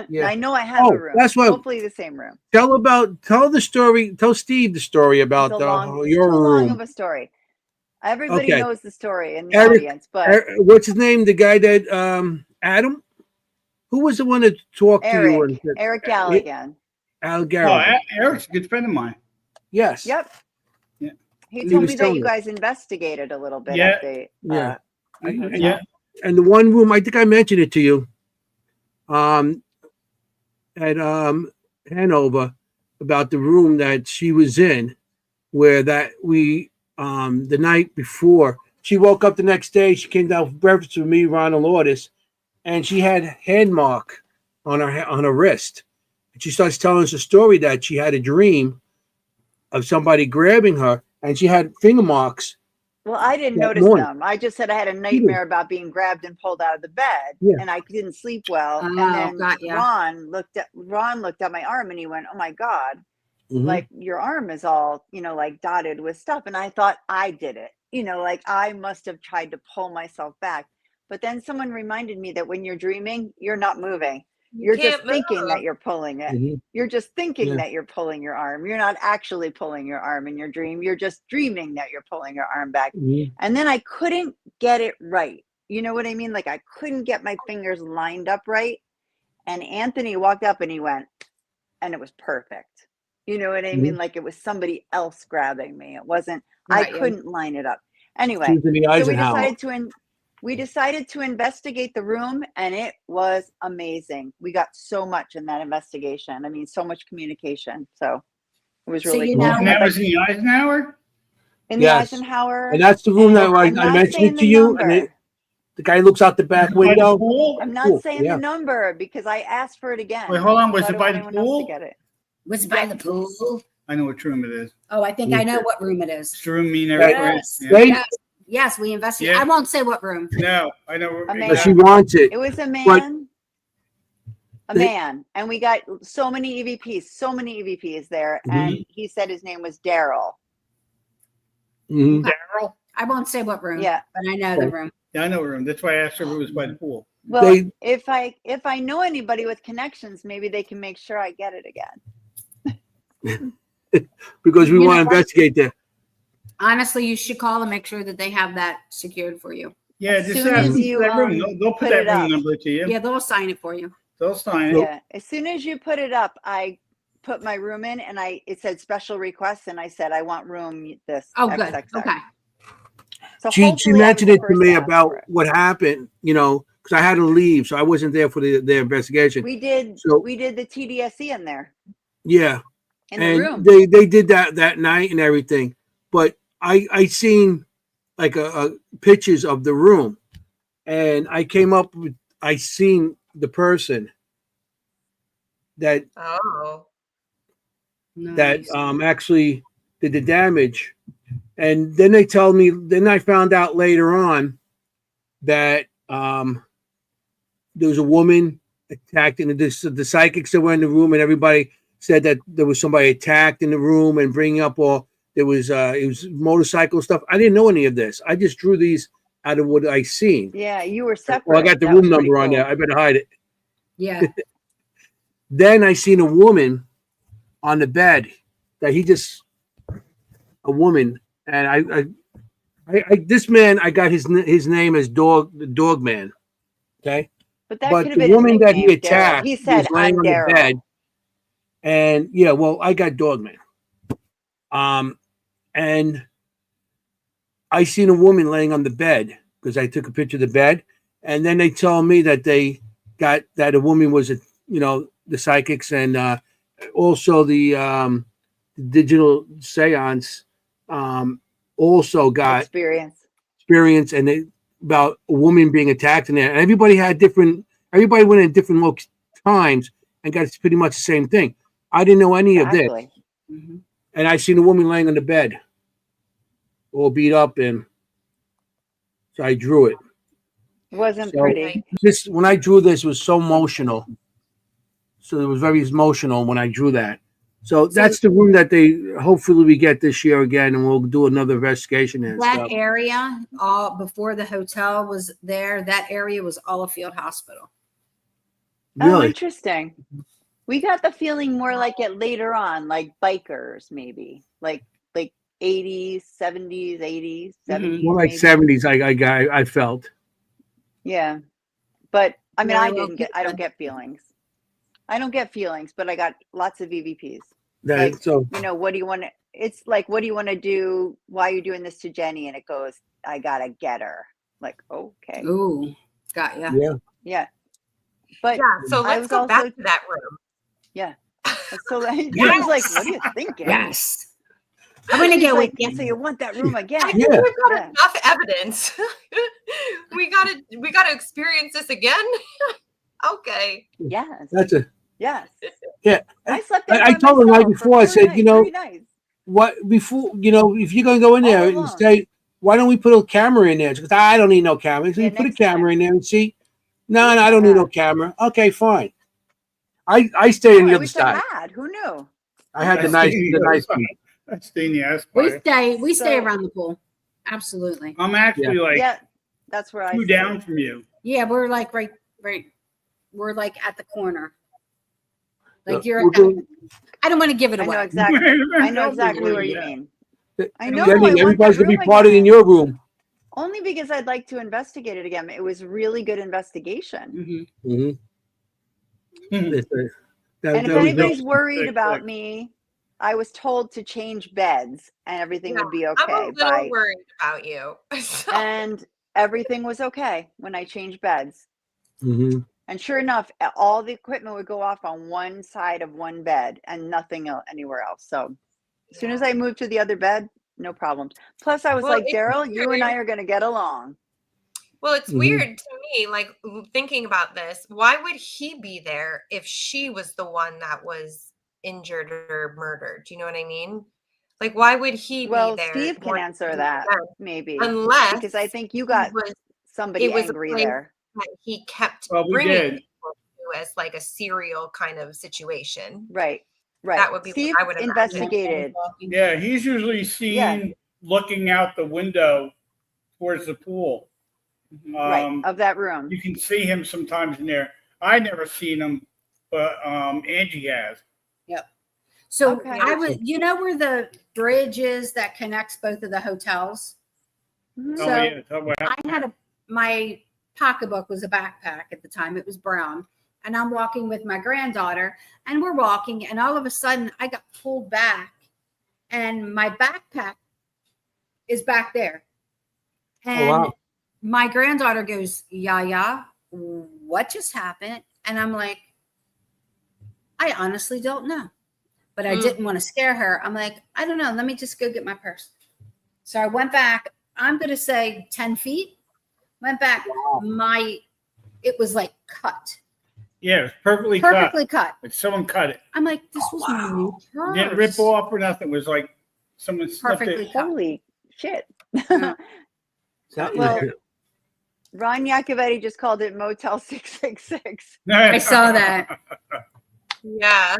Yeah. I know I have Oh, a room. that's what- Hopefully the same room. Tell the story. Tell Steve the story about It's too your long room. of a story. Everybody Okay. knows the story in the Eric- audience, but What's his name? The guy that Adam. Who was the one that talked to you? Eric Galligan. Al Oh, Garrett. Eric's a good friend of mine. Yes. Yep. Yeah. He He told was me that telling you me. guys investigated a little bit Yeah. at the Yeah. hotel. Yeah. And the one room, I think I mentioned it to you, at Hanover, about the room that she was in, where the night before, she woke up the next day, she came down for breakfast with me, Ron and Lourdes, and she had hand mark on her wrist. And she starts telling us a story that she had a dream of somebody grabbing her, and she had finger marks. Well, I didn't That notice morning. them. I just said I had a nightmare about being grabbed and pulled out of the bed, Yeah. and I didn't sleep well. Oh, and then got ya. Ron looked at my arm, and he went, "Oh my God, Mhm. like your arm is all like dotted with stuff." And I thought I did it, like I must have tried to pull myself back. But then someone reminded me that when you're dreaming, you're not moving. You're just can't thinking move. that you're pulling it. Mhm. You're just thinking Yeah. that you're pulling your arm. You're not actually pulling your arm in your dream. You're just dreaming that you're pulling your arm back. Mhm. And then I couldn't get it right. You know what I mean? Like I couldn't get my fingers lined up right. And Anthony walked up and he went, and it was perfect. You know what I mean? Like it was somebody else grabbing me. It wasn't, I Right, yeah. couldn't line it up. She Anyway, was in the so Eisenhower. we decided to investigate the room, and it was amazing. We got so much in that investigation. I mean, so much communication. So it was So really you cool. know- And that was in the Eisenhower? In the Yes. Eisenhower. And that's the room that and I I'm not mentioned saying it to the you, and number. The guy looks out the back By the window. pool? I'm not Cool, saying yeah. the number because I asked for it again. Wait, hold on. Was So I it don't by want the anyone else pool? to get it. Was by the pool? I know which room it is. Oh, I think I know what room it is. It's the room me and Right. everyone. Yes. Yeah. Right? Yes. Yes, we invested. Yeah. I won't say what room. No, I know. A man. But she wants it. It was a man. But- A man. And we got so many EVPs there. And he said his name was Daryl. Mhm. Daryl? I won't say what room. Yeah. But I know the room. Yeah, I know room. That's why I asked her if it was by the pool. Well, They- if I know anybody with connections, maybe they can make sure I get it again. Because we You want to know what? investigate that. Honestly, you should call and make sure that they have that secured for you. Yeah, As just soon ask as them you, for that room. um, They'll put put that it room up. number to you. Yeah, they'll sign it for you. They'll sign it. Yeah. As soon as you put it up, I put my room in and it said special requests and I said I want room this. Oh, good. XXX. Okay. So She hopefully I was mentioned the it to first me ask about for it. what happened, because I had to leave, so I wasn't there for the investigation. We did So- the TDSE in there Yeah, in the and room. they did that night and everything, but I seen like a pictures of the room, and I came up with I seen the person that Oh. Nice. actually did the damage, and then they told me. Then I found out later on that there was a woman attacked, and the psychics that were in the room, and everybody said that there was somebody attacked in the room and bringing up all. There was it was motorcycle stuff. I didn't know any of this. I just drew these out of what I seen. Yeah, you were separate. Well, I got the That room was pretty number on cool. there. I better hide it. Yeah. Then I seen a woman on the bed that a woman, and I this man, I got his name as the dog man. Okay. But that But could have the been his woman that he nickname, Daryl. attacked He said, was laying "I'm on the Daryl." bed. And yeah, well, I got Dogman. And I seen a woman laying on the bed because I took a picture of the bed, and then they told me that they got that a woman was the psychics and also the digital seance also got experience and about a woman being attacked in there, and everybody went in different times and got pretty much the same thing. I didn't know any of this, Mhm. and I seen a woman laying on the bed, all beat up, and so I drew it. It wasn't So pretty. this, when I drew this, was so emotional. So it was very emotional when I drew that. So that's the room that hopefully we get this year again, and we'll do another investigation and That stuff. area, before the hotel was there, that area was all a field hospital. Oh, Really? interesting. We got the feeling more like it later on, like bikers, maybe like 80s, 70s, 80s, 70s. More like maybe. 70s. I felt. Yeah, but I mean, Very well I don't get feelings. I don't get feelings, but I got lots of EVPs. That, Like, so what do you want to? It's like, what do you want to do? Why are you doing this to Jennie? And it goes, I gotta get her. Like, okay, Ooh, got ya. yeah. yeah. But Yeah, so I let's was go back also- to that room. yeah. So I Yes. was like, what are you thinking? Yes. I'm gonna He's get like, with you. so you want that room again? I think Yeah. we've got Yeah. enough evidence. we gotta experience this again. Okay. Yes. That's a Yes. Yeah. I slept there. I by told her right myself for before, I 3 said, nights, 3 nights. what before if you're gonna go in there All and alone. say, why don't we put a camera in there? She goes, I don't need no camera. So Yeah, you put a next time. camera in there and see. No, I don't need Yeah. no camera. Okay, fine. I stayed on Oh, the I other wish side. I had. Who knew? I had the That's nice the- seat. That's staying the ass We by. stay So- around the pool. Absolutely. I'm actually like Yeah, that's where I two stayed. down from you. Yeah, we're like right. We're like at the corner. Like you're. We're doing- I don't want to give it I know away. exactly. I know Don't exactly worry, what you yeah. mean. Jennie, I know. I want everybody's that gonna be room partying in again. your room. Only because I'd like to investigate it again. It was really good investigation. Mhm. Mhm. And if That was anybody's worried Quick, about quick. me, I was told to change beds and everything would be I'm okay. a little worried about you. So- And everything was okay when I changed beds. Mhm. And sure enough, all the equipment would go off on one side of one bed and nothing anywhere else. So as soon as I moved to the other bed, no problems. Plus, I was Well, like, it's Daryl, you and I weird. are going to get along. Well, it's Mhm. weird to me, like thinking about this. Why would he be there if she was the one that was injured or murdered? Do you know what I mean? Like, why would he be Well, there Steve can wanting to answer do that, that? maybe, Unless because I think you he got was, somebody it was a angry place there. that he kept Well, we bringing did. people to as like a serial kind of situation. Right. Right. That would be what Steve I would imagine. investigated. Yeah, he's usually seen looking out the window towards the pool. Right. Of that room. You can see him sometimes in there. I never seen him, but Angie has. Yep. So Okay. I was, you know, where the bridge is that connects both of the hotels. Mhm. Oh So yeah, talk about I had my pocketbook was a backpack at the time. It was brown. And I'm walking with my granddaughter, and we're walking, and all of a sudden I got pulled back, and my backpack is back there. And wow. my granddaughter goes, Yaya, what just happened? And I'm like, I honestly don't know. But I didn't want to scare her. I'm like, I don't know. Let me just go get my purse. So I went back, I'm going to say 10 feet. Went back. It was like cut. Yeah, it was perfectly cut. Like someone cut it. I'm like, this was my new purse. Didn't rip off or nothing. It was like someone snipped Perfectly it. cut. Holy shit. Yeah. Well, Ron Yacovetti just called it Motel 666. I saw that. Yeah.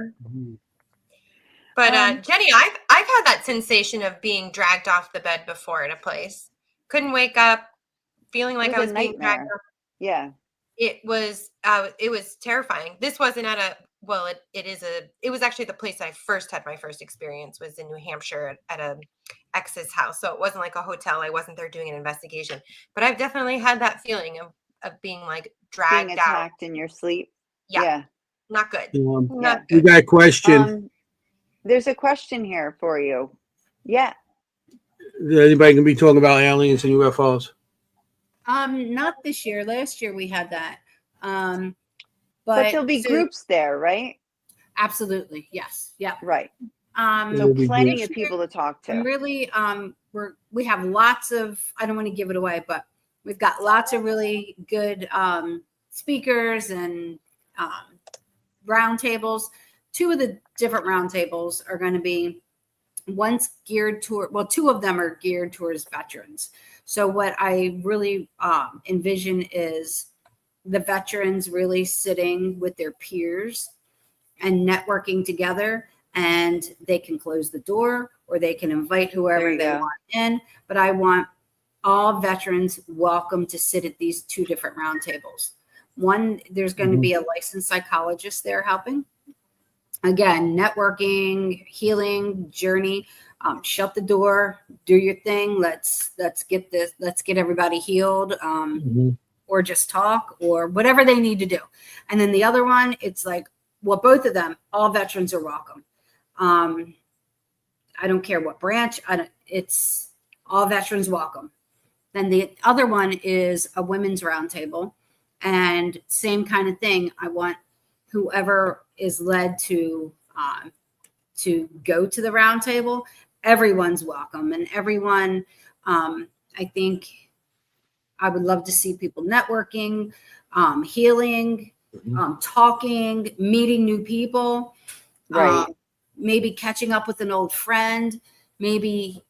But Jenny, I've had that sensation of being dragged off the bed before at a place. Couldn't wake up, feeling like It I was was a being dragged nightmare. off. Yeah. It was terrifying. This wasn't at a it was actually the place I first had my first experience was in New Hampshire at a ex's house. So it wasn't like a hotel. I wasn't there doing an investigation. But I've definitely had that feeling of being like dragged Being out. attacked in your sleep. Yeah. Not good. Yeah. We got a question. There's a question here for you. Yeah. Anybody can be talking about aliens and UFOs? Not this year. Last year we had that. But there'll be groups there, right? Absolutely. Yes. Yeah. Right. There So will be plenty groups. of people to talk to. And really, we have lots of, I don't want to give it away, but we've got lots of really good speakers and roundtables. Two of the different roundtables are going to be one's geared toward, well, two of them are geared towards veterans. So what I really envision is the veterans really sitting with their peers and networking together, and they can close the door or they can invite whoever they want in. But I want all veterans welcome to sit at these two different roundtables. One, there's going to be a licensed psychologist there helping. Again, networking, healing journey. Shut the door, do your thing. Let's get everybody healed, or just talk, or whatever they need to do. And then the other one, it's like, well, both of them, all veterans are welcome. I don't care what branch. It's all veterans welcome. Then the other one is a women's roundtable, and same kind of thing. I want whoever is led to go to the roundtable, everyone's welcome, and everyone. I think I would love to see people networking, healing, talking, meeting new people, Right. maybe catching up with an old friend, maybe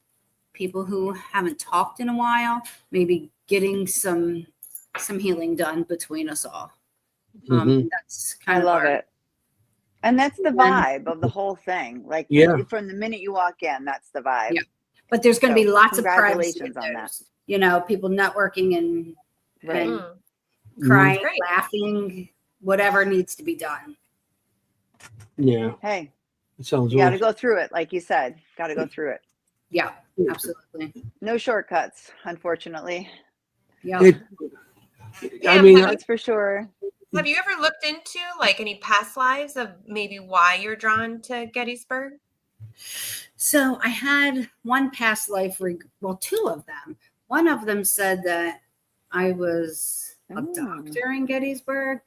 people who haven't talked in a while, maybe getting some healing done between us all. That's kind of love it. And that's the vibe of the whole thing. Like from the minute you walk in, that's the vibe. Yeah. But there's going to be lots of congratulations on that. You know, people networking and crying, laughing, whatever needs to be done. Yeah. Hey, it sounds. You got to go through it, like you said. Got to go through it. Yeah, absolutely. No shortcuts, unfortunately. Yeah. I mean, that's for sure. Have you ever looked into like any past lives of maybe why you're drawn to Gettysburg? So I had one past life, two of them. One of them said that I was a doctor in Gettysburg.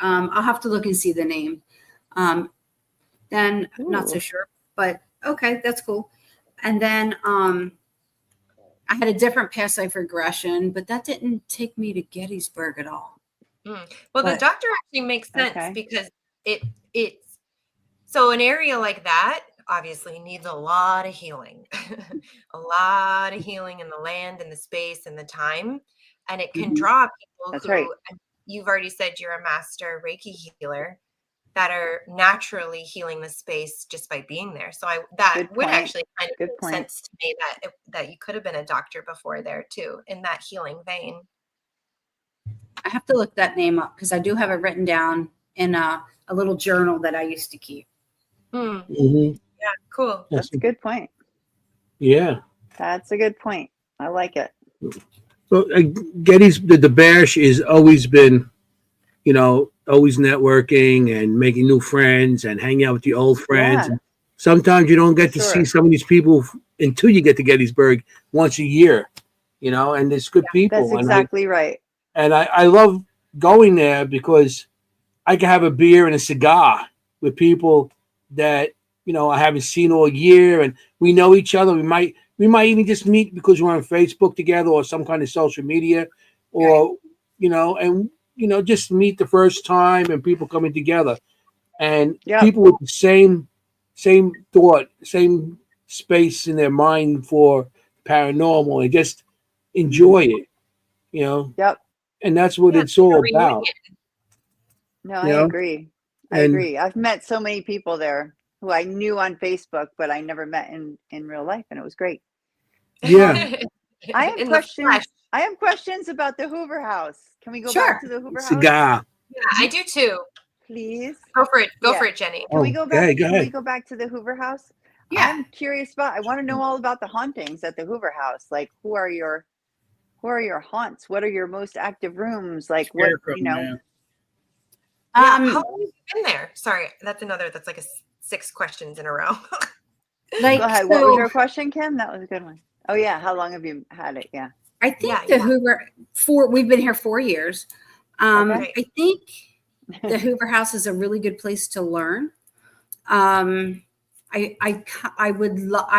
I'll have to look and see the name. Then not so sure, but okay, that's cool. And then I had a different past life regression, but that didn't take me to Gettysburg at all. Well, But- the doctor actually makes sense Okay. because it's so an area like that obviously needs a lot of healing, a lot of healing in the land and the space and the time, and it can Mhm. draw people That's who, right. and you've already said you're a master Reiki healer, that are naturally healing the space just by being there. So that Good would point. actually kind of Good make point. sense to me that you could have been a doctor before there too, in that healing vein. I have to look that name up because I do have it written down in a little journal that I used to keep. Mhm. Yeah, cool. That's a good point. Yeah. That's a good point. I like it. Well, Getty's the Bash has always been, always networking and making new friends and hanging out with the old friends. Yeah. And sometimes you don't get to Sure. see some of these people until you get to Gettysburg once a year, and there's good people. That's exactly right. And I love going there because I can have a beer and a cigar with people that I haven't seen all year, and we know each other. We might even just meet because we're on Facebook together or some kind of social media, or just meet the first time and people coming together, and Yep. people with the same thought, same space in their mind for paranormal, and just enjoy it, Yep. and that's what Yeah, it's all reunion. about. No, I Yeah. agree. I And- agree. I've met so many people there who I knew on Facebook, but I never met in real life, and it was great. Yeah. I have In the questions. flesh. I have questions about the Hoover House. Can we go Sure. back to the Hoover House, Cigar. Yeah, I do too. please? Go for it. Go Yeah. for it, Jenny. Can we Oh, go back? go Can we ahead. go back to the Hoover House? Yeah. I'm curious about. I want to know all about the hauntings at the Hoover House. Like, who are your haunts? What are your most active rooms? Like, what Scarecrow, man. Yeah, Um, how long have you been there? Sorry, that's like 6 questions in a row. like, Go ahead. What was so your question, Kim? That was a good one. Oh yeah, how long have you had it? Yeah. I think Yeah, the yeah. Hoover we've been here 4 years. Okay. I think the Hoover House is a really good place to learn. I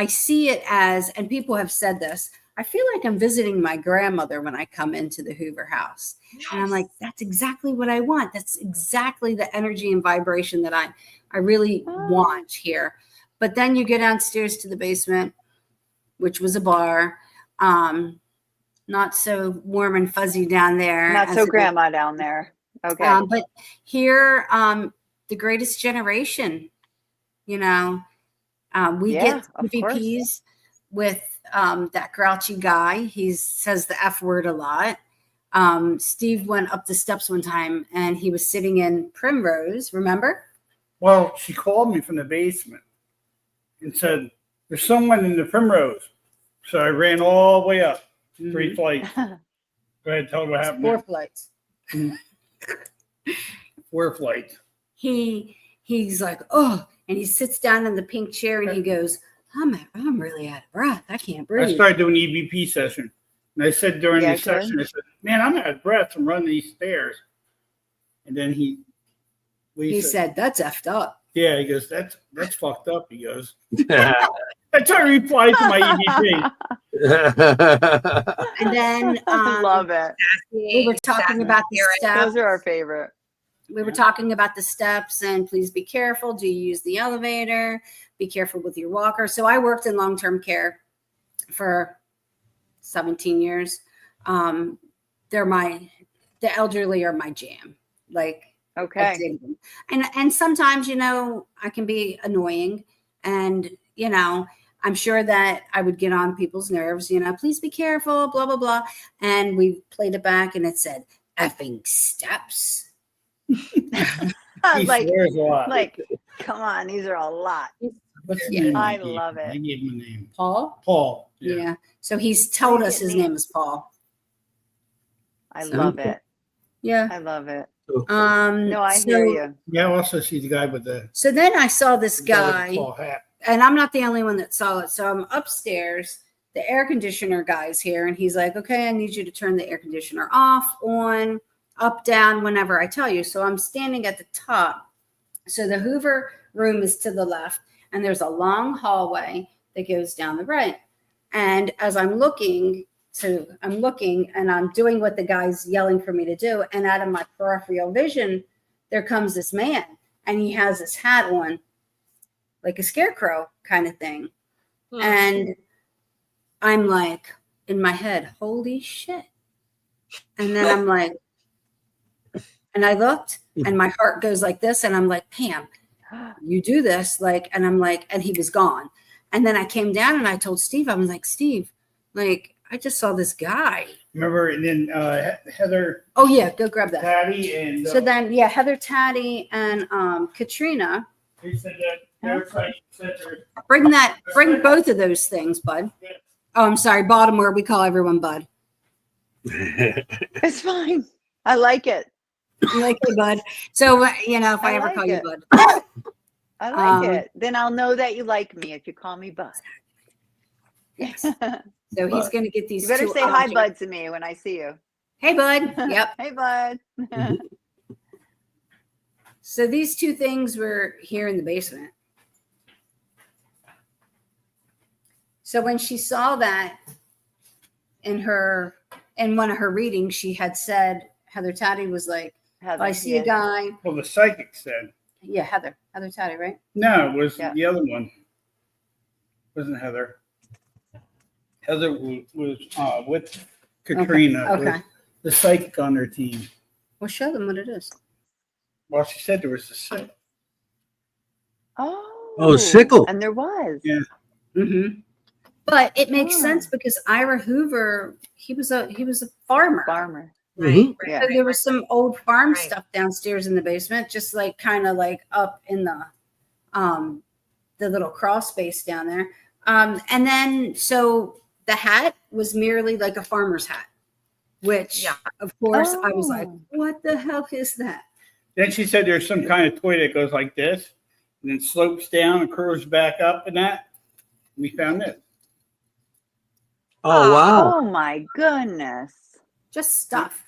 see it as, and people have said this, I feel like I'm visiting my grandmother when I come into the Hoover House. And I'm like, that's exactly what I want. That's exactly the energy and vibration that I really want here. But then you get downstairs to the basement, which was a bar. Not so warm and fuzzy down there. Not as so it is. grandma down there. Okay. But here, the greatest generation, we Yeah, get of PvPs with that grouchy guy. He says the F word a lot. Steve went up the steps one time and he was sitting in Primrose, remember? Well, she called me from the basement and said, "There's someone in the Primrose." So I ran all the way up, 3 flights. Go ahead, tell her what happened. 4 flights. 4 flights. He's like, oh, and he sits down in the pink chair and he goes, I'm really out of breath. I can't I breathe. started doing EVP session. And I said during Yeah, the session, I said, "Man, I'm out of breath from running these stairs." And then he said, that's effed up. "Yeah," he goes, that's fucked up." He goes, that's how I replied to my EVP. And then I love it. we were talking about the steps. Those are our favorite. We were talking about the steps and please be careful. Do you use the elevator? Be careful with your walker. So I worked in long-term care for 17 years. The elderly are my jam. Like, I Okay. dig them. And sometimes, I can be annoying and, I'm sure that I would get on people's nerves, please be careful, blah, blah, blah. And we played it back and it said, effing steps. He like, swears a lot. come on, these are a lot. What's the Yeah. name I gave love him? it. I gave him a name. Paul? Paul. Yeah. So he's told us his Name. name is Paul. I So- love it. Yeah. I love it. No, I hear you. Yeah, I also see the guy with the So then I saw this the guy with guy, the tall hat. and I'm not the only one that saw it. So I'm upstairs. The air conditioner guy's here, and he's like, okay, I need you to turn the air conditioner off, on, up, down, whenever I tell you. So I'm standing at the top. So the Hoover room is to the left, and there's a long hallway that goes down the right. And as I'm looking, and I'm doing what the guy's yelling for me to do. And out of my peripheral vision, there comes this man, and he has his hat on, like a scarecrow kind of thing. And I'm like, in my head, holy shit. And then I'm like, and I looked, and my heart goes like this, and I'm like, Pam, you do this, like, and I'm like, and he was gone. And then I came down and I told Steve, I was like, Steve, like, I just saw this guy. Remember, and then Heather. Oh yeah, go grab that. Patty and. So then, yeah, Heather, Taddy, and Katrina. He said that. Bring both of those things, bud. Oh, I'm sorry, Baltimore. We call everyone Bud. It's fine. I like it. Like, hey, Bud. So if I ever like call you it. Bud, I like it. Then I'll know that you like me if you call me Bud. yes. So he's going to get these. You better two say hi, objects. Bud, to me when I see you. Hey, Bud. Yep. Hey, Bud. So these two things were here in the basement. So when she saw that in one of her readings, she had said, Heather Taddy was like, Heather, I see a guy. Well, the psychic said. Yeah, Heather Taddy, right? No, it was Yeah. the other one. Wasn't Heather. Heather was with Katrina. Okay. Was the psychic on their team. Well, show them what it is. Well, she said there was a sickle. Oh, sickle. And there was. Yeah. Mm-hmm. But it makes Oh. sense because Ira Hoover, he was a farmer. Farmer. Mhm. Yeah. So there was some old farm Right. stuff downstairs in the basement, just like kind of like up in the little crawl space down there. And then so the hat was merely like a farmer's hat, which Yeah. of course I was like, Oh. what the hell is that? Then she said there's some kind of toy that goes like this and then slopes down and curves back up and that. We found it. Oh wow! Oh my goodness. Just stuff,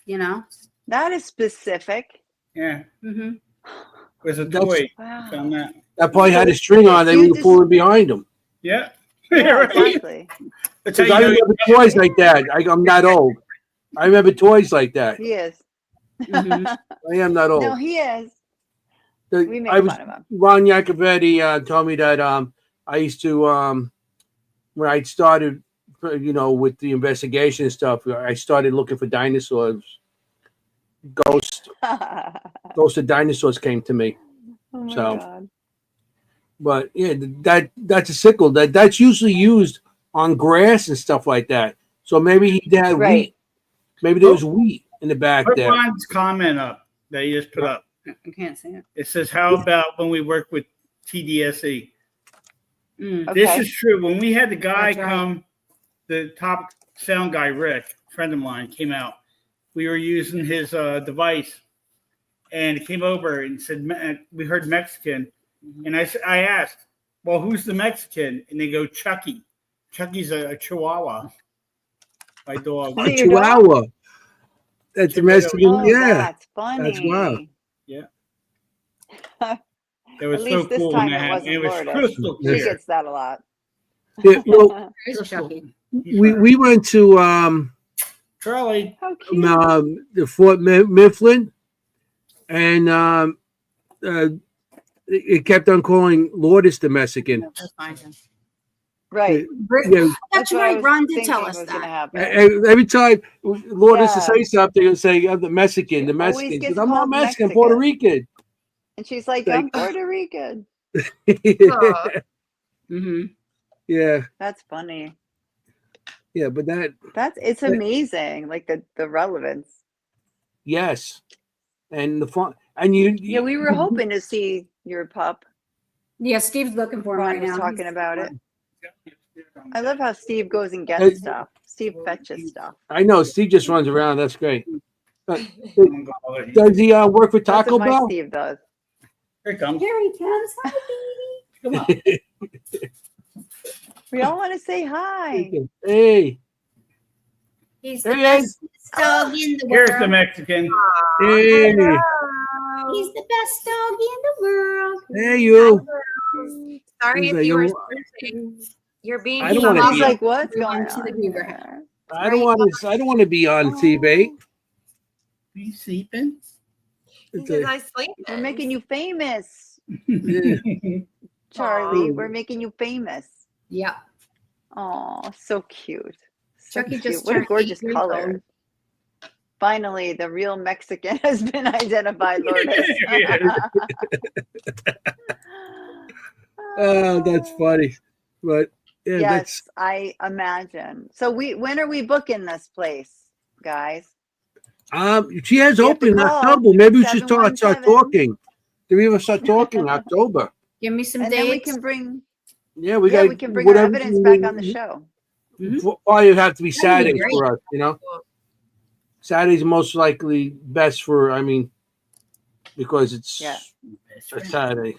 That is specific. Yeah. Mm-hmm. It was a That's- toy. Wow. Found that. That probably had a string on. They You were just- pulling behind him. Yeah. Yeah, Right. exactly. That's how Because I you know remember toys like that. I'm not old. I remember toys like that. He is. Mhm. I am not old. No, he is. The- We make I was fun of him. Ron Iacovetti told me that I used to when I started with the investigation and stuff, I started looking for dinosaurs. Ghosts of dinosaurs came to me. Oh my So- God. But yeah, that's a sickle. That's usually used on grass and stuff like that. So maybe he had Right. wheat. Maybe there was wheat in the back Put there. Ron's comment up that he just put up. I can't see it. It says, how about when we work with TDSE? Mm. Okay. This is true. When we had the guy That's right. come, the top sound guy, Rick, friend of mine, came out. We were using his device, and he came over and said, we heard Mexican. And I asked, well, who's the Mexican? And they go, Chucky. Chucky's a Chihuahua. My dog. Is A it your dog? Chihuahua. That's the Mexican. Oh, Yeah. that's funny. That's wild. It was At so least this cool time when it that happened. wasn't It was Florida. crystal She clear. gets that a lot. Yeah, well, There's Chucky. we went to Charlie. How cute. the Fort Mifflin, and it kept on calling Lourdes the Mexican. That's fine. Right. Yeah, That's what I right. was Ron did thinking tell us was gonna that. happen. every time Lourdes to Yeah. say something, and say, "I'm the Mexican, the It always Mexican." gets Says, I'm not called Mexican, Mexican. Puerto Rican. And she's like, Like- I'm Puerto Rican. Oh, Mm-hmm. Yeah, That's funny. yeah, but It's amazing. Like the relevance. yes, and the fun, and you. Yeah, we were hoping to see your pup. Yeah, Steve's looking for him Ron right was now. talking He's- about it. I love how Steve goes and gets Hey. stuff. Steve fetches stuff. I know Steve just runs around. That's great. Here Does he work with That's Taco what my Bell? Steve does. it comes. Here he comes. Hi, baby. Come on. We all want to say hi. Hey, He's There the he is. best dog in the Here's the world. Mexican. hey, He's the best dog in the world. hey, you. Sorry He's if like, you were "Oh." searching. You're being I don't wanna He's be- like, what's Everyone going to the on Beaver here? House. I don't want to be on TV. Oh, Are you sleeping? He It's says, a- I sleep. we're making you famous, yeah. Charlie. Aw. We're making you famous. Yep. Oh, so cute. So Chucky cute. just What a turned 8 gorgeous years color. old. Finally, the real Mexican has been identified, Lourdes. That's funny. But yeah, Yes, I imagine. So when are we booking this place, guys? she has You have to open in call October. Maybe we should start 717. talking. Three of us start talking in October. Give me some And then we dates. can bring Yeah, we got bring our evidence back on the show. Probably it'd have to be That'd be Saturdays great. for us, you know. Saturday's most likely best for. I mean, because it's Yeah. a Saturday.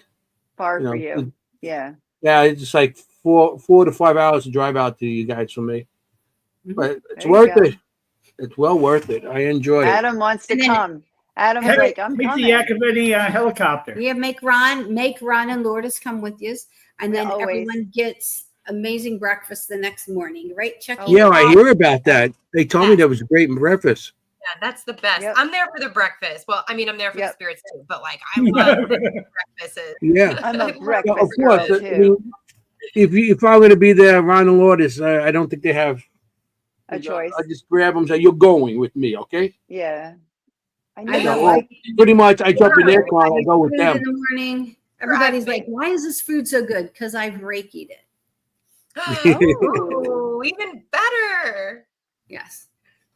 Far You know, for you. Yeah. Yeah, it's just like 4 to 5 hours to drive out to you guys from me, Mhm. but it's There you worth go. it. It's well worth it. I enjoy it. Adam wants to And then- come. Adam's Hey, like, I'm take coming. the Activity helicopter. Yeah, make Ron and Lourdes come with you, and then Always. everyone gets amazing breakfast the next morning, right, Chucky? Yeah, I hear about that. They told me that was a great breakfast. Yeah, that's the best. Yep. I'm there for the breakfast. Well, I mean, I'm there for Yep. the spirits too, but like, I love breakfasts. Yeah, I'm a Well, breakfast of girl course. too. If I'm going to be there, Ron and Lourdes, I don't think they have A choice. I just grab them and say, "You're going with me, okay?" Yeah. I I know. know, Well, like, pretty much, I jump in their car and I go with food them. in the morning. Everybody's like, "Why is this food so good?" Because I've Reiki'd it. Oh, even better. Yes.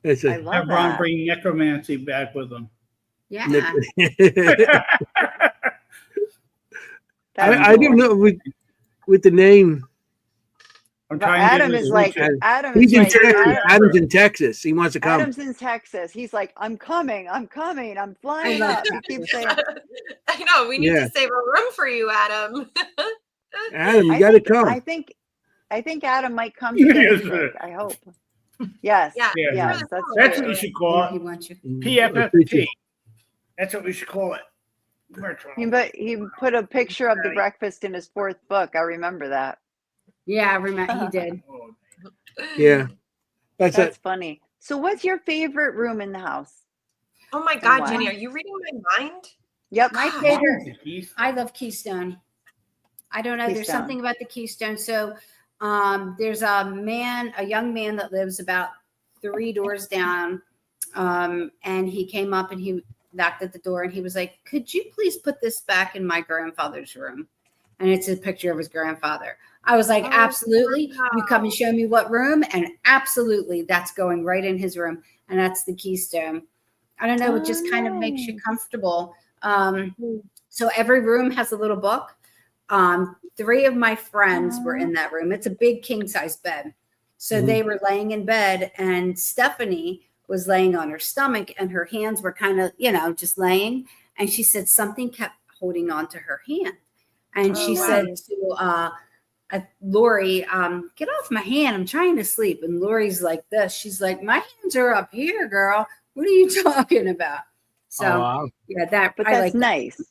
It's I a- love Have Ron that. bring necromancy back with him. Yeah. That's I cool. didn't know with the name. I'm But trying Adam to is like, Adam- Adam He's is in like, Texas. Adam's in Texas. He wants to come. Adam's in Texas. He's like, I'm coming, I'm flying love up. He keeps saying, I know. We need Yeah. to save a room for you, Adam. Adam, you I got to think, come. I think Adam might come to Yes, Gettysburg. I hope. Yes. Yeah. Yeah. Yes. That's That's true. what we should call He it. wants you. PFFP. That's what we should call it. He put a picture of the breakfast in his fourth book. I remember that. Yeah, I remember he did. Yeah, that's That's it. funny. So what's your favorite room in the house? Oh my God, Wow. Jenny, are you reading my mind? Yep. My favorite. I love Keystone. I don't know. There's Keystone. something about the Keystone. So there's a young man that lives about 3 doors down. And he came up and he knocked at the door and he was like, "Could you please put this back in my grandfather's room?" And it's a picture of his grandfather. I was like, Oh, absolutely. wow. You come and show me what room. And absolutely, that's going right in his room. And that's the Keystone. I don't know. It just kind of makes you comfortable. So every room has a little book. 3 of my friends were in that room. It's a big king size bed. So they were laying in bed and Stephanie was laying on her stomach and her hands were kind of, just laying. And she said something kept holding on to her hand. And she said to Lori, "Get off my hand. I'm trying to sleep." And Lori's like this. She's like, "My hands are up here, girl. What are you talking about?" So wow. yeah, But I that's like that. nice.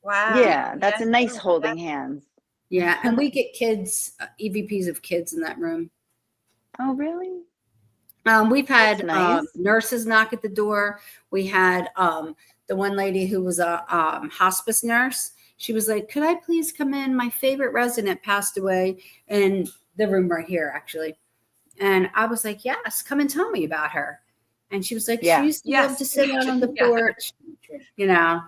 Wow. Yeah, that's a nice Yes. holding hands. Yeah, and we get kids, EVPs of kids in that room. Oh, really? We've had That's nice. nurses knock at the door. We had the one lady who was a hospice nurse. She was like, "Could I please come in? My favorite resident passed away in the room right here, actually." And I was like, "Yes, come and tell me about her." And she was like, Yeah. "She used to love Yes. to sit out on the Yeah. porch, So,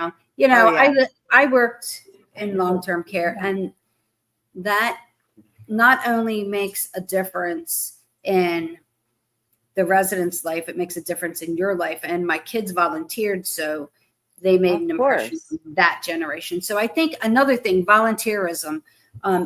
Oh, yeah. I worked in long-term care, and that not only makes a difference in the resident's life, it makes a difference in your life. And my kids volunteered, so they made Of an impression course. on that generation. So I think another thing, volunteerism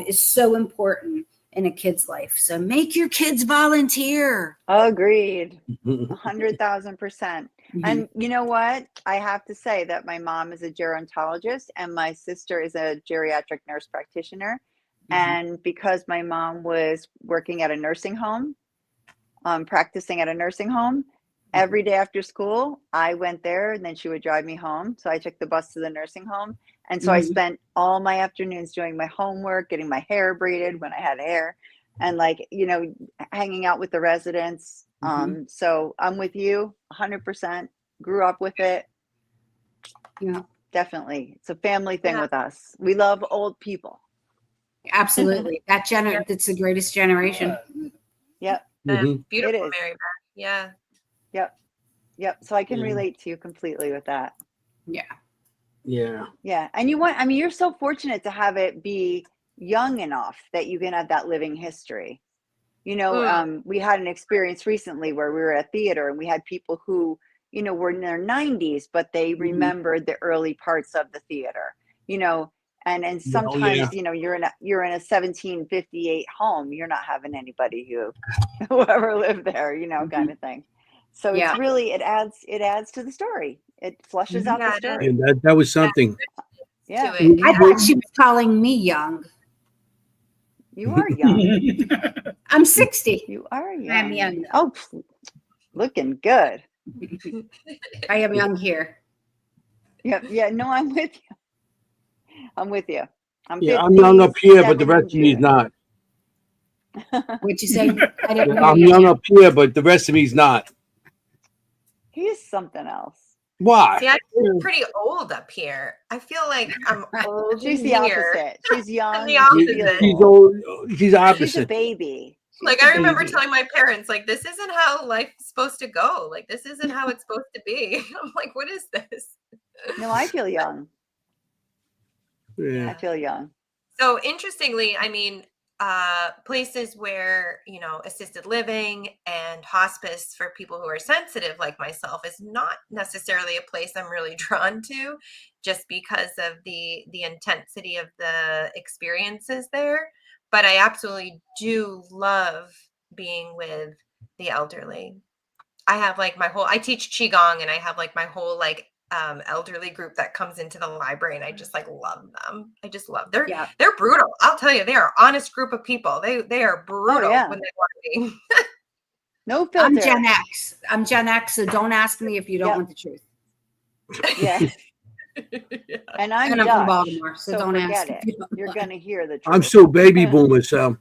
is so important in a kid's life. So make your kids volunteer. Agreed. 100,000%. Mhm. And you know what? I have to say that my mom is a gerontologist and my sister is a geriatric nurse practitioner. And because my mom was working at a nursing home, practicing at a nursing home, every day after school, I went there and then she would drive me home. So I took the bus to the nursing home. And so I spent all my afternoons doing my homework, getting my hair braided when I had hair, and like, hanging out with the residents. So I'm with you 100%. Grew up with it. Yeah. Definitely. It's a family thing with us. We love old people. Absolutely. That's the greatest generation. Yep. Beautiful, It is. Mary Beth. Yeah. Yep. So I can relate to you completely with that. Yeah. Yeah. And you're so fortunate to have it be young enough that you can have that living history. We had an experience recently where we were at a theater and we had people who, were in their 90s, but they remembered the early parts of the theater, and sometimes, you're in a 1758 home. You're not having anybody who ever lived there, kind of thing. So it's really, it adds to the story. It flushes out the story. And that was something. Yeah. I thought she was calling me young. You are young. I'm 60. You are young. I'm young. Oh, looking good. I am young here. Yeah. No, I'm with you. I'm 50, I'm young up here, but the rest of me is not. What'd you say? I'm young up here, but the rest of me is not. He is something else. Why? See, I feel pretty old up here. I feel like I'm old. She's the opposite. She's young. I'm the opposite. She's old. She's opposite. She's a baby. Like, I remember telling my parents, like, this isn't how life's supposed to go. Like, this isn't how it's supposed to be. I'm like, what is this? No, I feel young. Yeah. I feel young. So interestingly, places where, assisted living and hospice for people who are sensitive like myself is not necessarily a place I'm really drawn to, just because of the intensity of the experiences there. But I absolutely do love being with the elderly. I have like I teach Qigong, and I have like my whole elderly group that comes into the library, and I just love them. I just love they're brutal. I'll tell you, they are honest group of people. They are brutal when they want to be. No filter. I'm Gen X. So don't ask me if you don't want the truth. Yeah. And I'm from Baltimore, so don't ask. You're gonna hear the truth. I'm still baby boomer, so.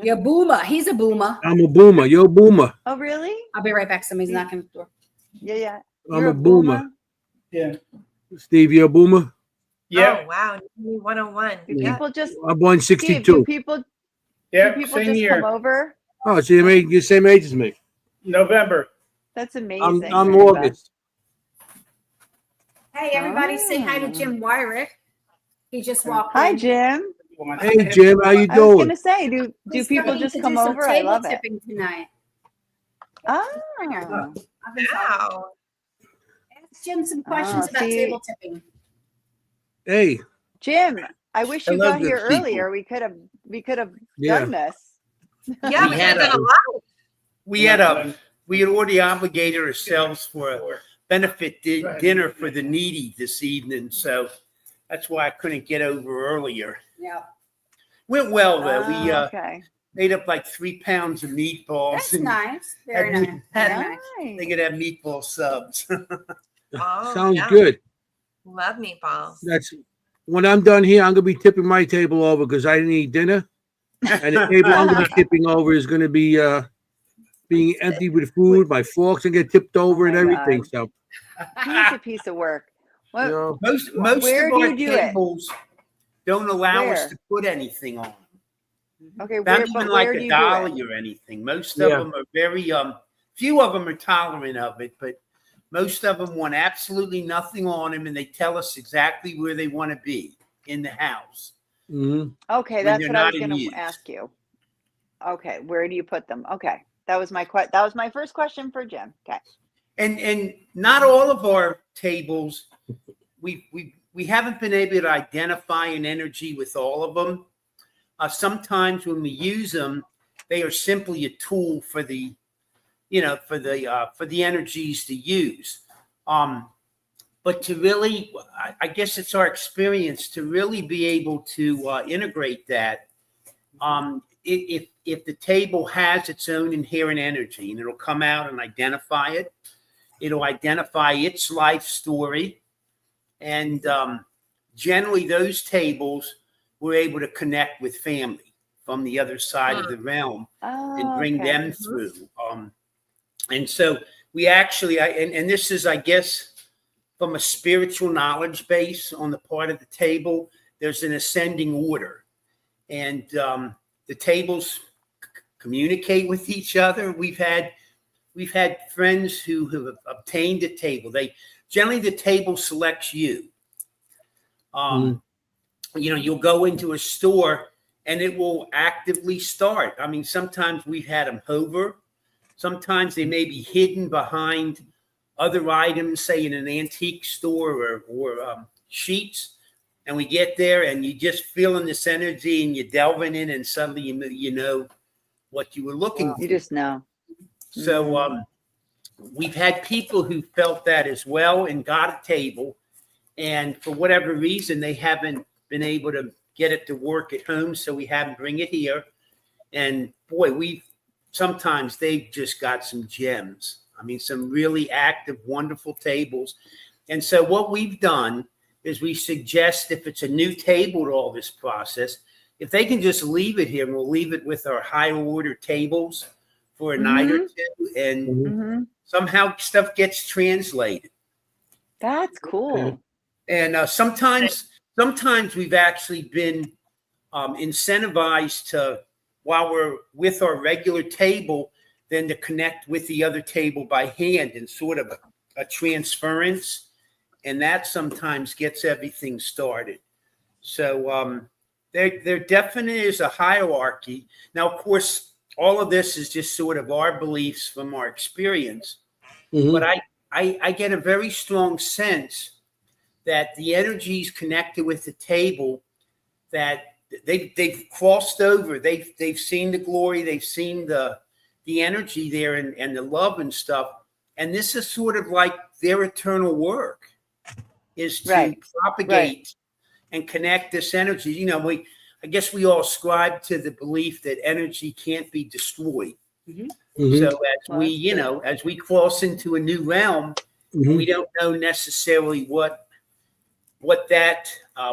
You're a boomer. He's a boomer. I'm a boomer. You're a boomer. Oh, really? I'll be right back. Somebody's knocking at the door. Yeah. I'm a boomer. Yeah. Steve, you're a boomer? Yeah. Oh, wow. 101. People just. I'm born 62. Steve, people same just year. come over? Oh, so you're the same age as me. November. That's amazing. I'm August. Hey, everybody, say hi to Jim Wyrick. He just walked in. Hi, Jim. Hey, Jim, how you I was doing? gonna say, do people just come over? I love it. Tipping tonight. Oh. Wow. Ask Jim some questions about table tipping. Hey, Jim, I wish you got here earlier. We could have done this. Yeah, we had done a lot. We had already obligated ourselves for a benefit dinner for the needy this evening, so that's why I couldn't get over earlier. Yeah. Went well though. We made up like 3 pounds of meatballs. That's nice. Very nice. They could have meatball subs. sounds good. Love meatballs. That's when I'm done here. I'm gonna be tipping my table over because I didn't eat dinner, and the table I'm gonna be tipping over is gonna be being empty with food. My forks and get tipped over and everything. God. So he's a piece of work. What, most where of do our you do tables don't allow us Where? to put anything on. Okay, Not even like do a you dolly do it? or anything. Most of them are very few of them are tolerant of it, but most of them want absolutely nothing on them, and they tell us exactly where they want to be in the house. Mm-hmm. Okay, that's what I was going to ask you. Okay, where do you put them? Okay, that was my first question for Jim. Okay, and not all of our tables, we haven't been able to identify an energy with all of them. Sometimes when we use them, they are simply a tool for the energies to use. But to really, I guess it's our experience to really be able to integrate that. if the table has its own inherent energy, and it'll come out and identify it, it'll identify its life story, and generally those tables were able to connect with family from the other side of the realm and bring them through. And so we actually, and this is, I guess, from a spiritual knowledge base on the part of the table, there's an ascending order, and the tables communicate with each other. We've had friends who have obtained a table. Generally the table selects you. You'll go into a store and it will actively start. I mean, sometimes we've had them hover. Sometimes they may be hidden behind other items, say in an antique store or sheets. And we get there and you just feeling this energy and you're delving in and suddenly you know what you were looking for. You just know. So we've had people who felt that as well and got a table. And for whatever reason, they haven't been able to get it to work at home. So we have them bring it here. And boy, sometimes they've just got some gems. I mean, some really active, wonderful tables. And so what we've done is we suggest, if it's a new table to all this process, if they can just leave it here, and we'll leave it with our higher order tables for a night or two, and somehow stuff gets translated. That's cool. Okay. And sometimes we've actually been incentivized to, while we're with our regular table, then to connect with the other table by hand and sort of a transference. And that sometimes gets everything started. So there definitely is a hierarchy. Now, of course, all of this is just sort of our beliefs from our experience. But I get a very strong sense that the energies connected with the table, that they've crossed over, they've seen the glory, they've seen the energy there and the love and stuff. And this is sort of like their eternal work, is to propagate and connect this energy. You know, I guess we all ascribe to the belief that energy can't be destroyed. So as we cross into a new realm, we don't know necessarily what that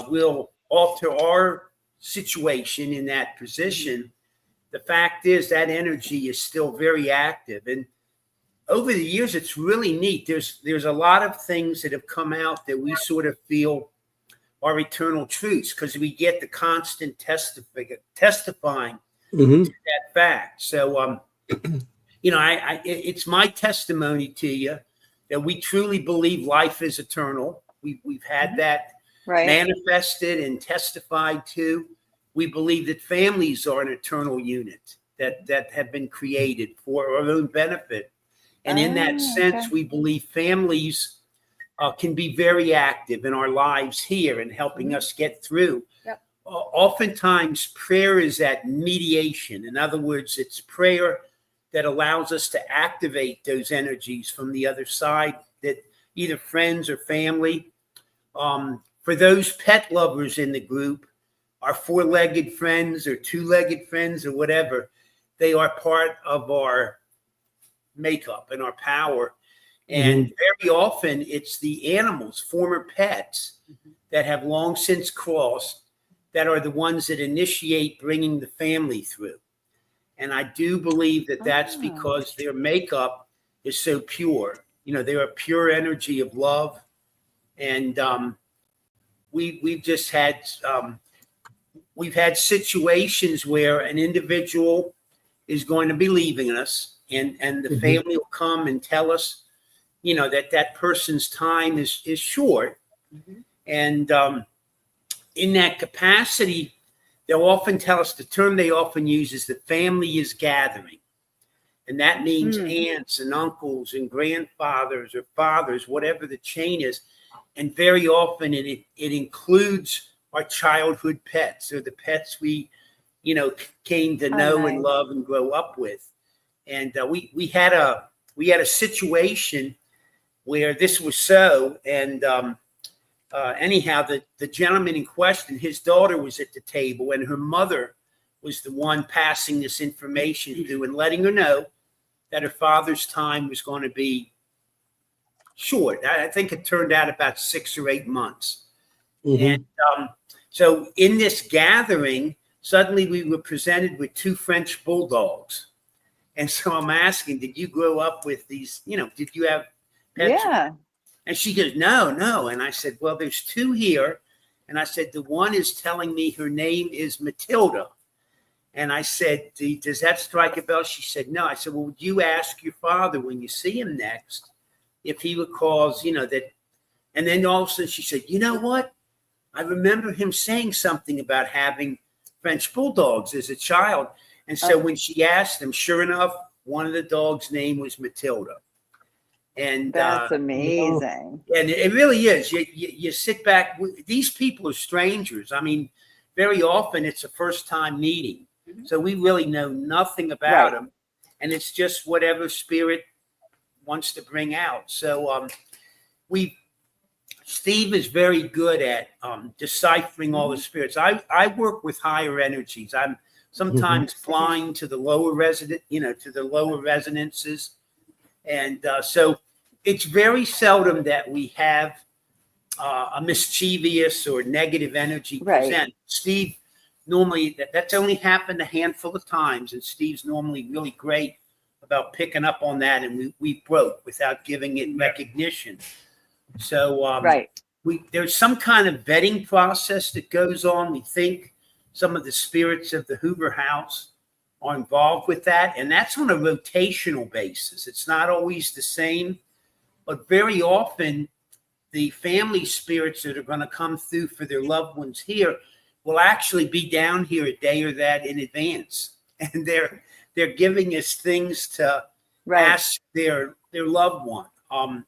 will alter our situation in that position. The fact is that energy is still very active. And over the years, it's really neat. There's a lot of things that have come out that we sort of feel are eternal truths, because we get the constant testifying to that fact. So, it's my testimony to you that we truly believe life is eternal. We've had that manifested and testified to. We believe that families are an eternal unit that have been created for our own benefit. And in that sense, we believe families can be very active in our lives here and helping us get through. Oftentimes, prayer is that mediation. In other words, it's prayer that allows us to activate those energies from the other side, that either friends or family. For those pet lovers in the group, our four-legged friends or two-legged friends or whatever, they are part of our makeup and our power. And very often it's the animals, former pets, that have long since crossed, that are the ones that initiate bringing the family through. And I do believe that that's because their makeup is so pure. You know, they're a pure energy of love. And we've just had we've had situations where an individual is going to be leaving us, and the family will come and tell us, that person's time is short. And in that capacity, they'll often tell us, the term they often use is the family is gathering. And that means aunts and uncles and grandfathers or fathers, whatever the chain is. And very often it includes our childhood pets, or the pets we, came to know and love and grow up with. And we had a situation where this was so. And anyhow, the gentleman in question, his daughter was at the table, and her mother was the one passing this information through and letting her know that her father's time was going to be short. I think it turned out about 6 or 8 months. And so in this gathering, suddenly we were presented with 2 French bulldogs. And so I'm asking, did you grow up with these, did you have pets? Yeah. And she goes, no. And I said, well, there's 2 here. And I said, the one is telling me her name is Matilda. And I said, does that strike a bell? She said, no. I said, well, would you ask your father when you see him next if he recalls, that? And then all of a sudden she said, you know what? I remember him saying something about having French bulldogs as a child. And so when she asked him, sure enough, one of the dogs' name was Matilda. And that's amazing. And it really is. You sit back. These people are strangers. I mean, very often it's a first time meeting. So we really know nothing about them. And it's just whatever spirit wants to bring out. So Steve is very good at deciphering all the spirits. I work with higher energies. I'm sometimes flying to the lower resonances. And so it's very seldom that we have a mischievous or negative energy present. Steve, normally that's only happened a handful of times. And Steve's normally really great about picking up on that. And we broke without giving it recognition. So there's some kind of vetting process that goes on. We think some of the spirits of the Hoover House are involved with that. And that's on a rotational basis. It's not always the same, but very often the family spirits that are going to come through for their loved ones here will actually be down here a day or that in advance. And they're giving us things to ask their loved one.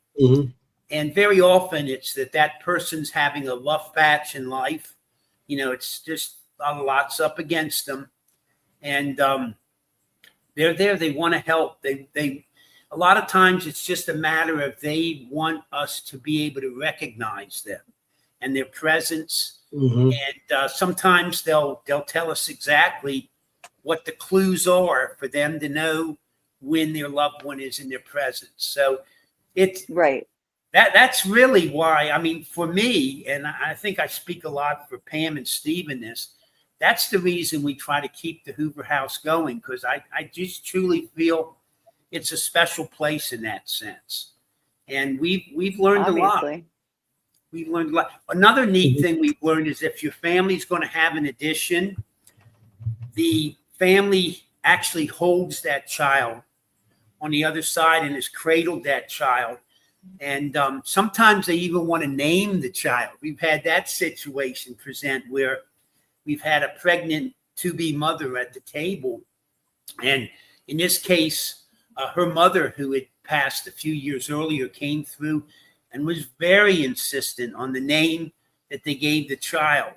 And very often it's that person's having a rough patch in life. It's just lots up against them. And they're there. They want to help. They a lot of times it's just a matter of they want us to be able to recognize them and their presence. And sometimes they'll tell us exactly what the clues are for them to know when their loved one is in their presence. So it's that's really why, I mean, for me, and I think I speak a lot for Pam and Steve in this, that's the reason we try to keep the Hoover House going, because I just truly feel it's a special place in that sense. And we've learned a lot. We've learned a lot. Another neat thing we've learned is if your family's going to have an addition, the family actually holds that child on the other side and has cradled that child. And sometimes they even want to name the child. We've had that situation present where we've had a pregnant to-be mother at the table. And in this case, her mother, who had passed a few years earlier, came through and was very insistent on the name that they gave the child.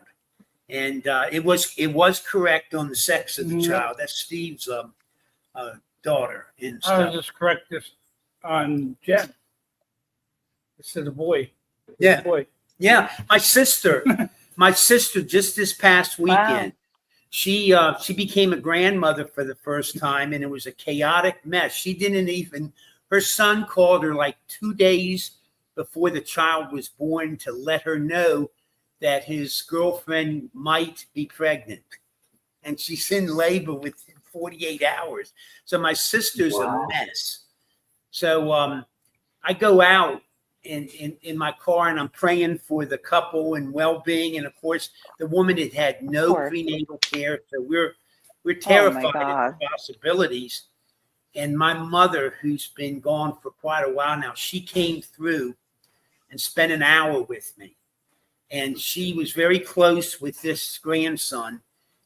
And it was correct on the sex of the child. That's Steve's daughter. And stuff. I was just correct this on Jen. This is a boy. Yeah. Boy. Yeah. My sister just this past weekend, she became a grandmother for the first time, and it was a chaotic mess. She didn't even, her son called her like 2 days before the child was born to let her know that his girlfriend might be pregnant. And she's in labor within 48 hours. So my sister's a mess. So I go out in my car and I'm praying for the couple and well-being. And of course, the woman had no prenatal care. So we're terrified of the possibilities. And my mother, who's been gone for quite a while now, she came through and spent an hour with me. And she was very close with this grandson.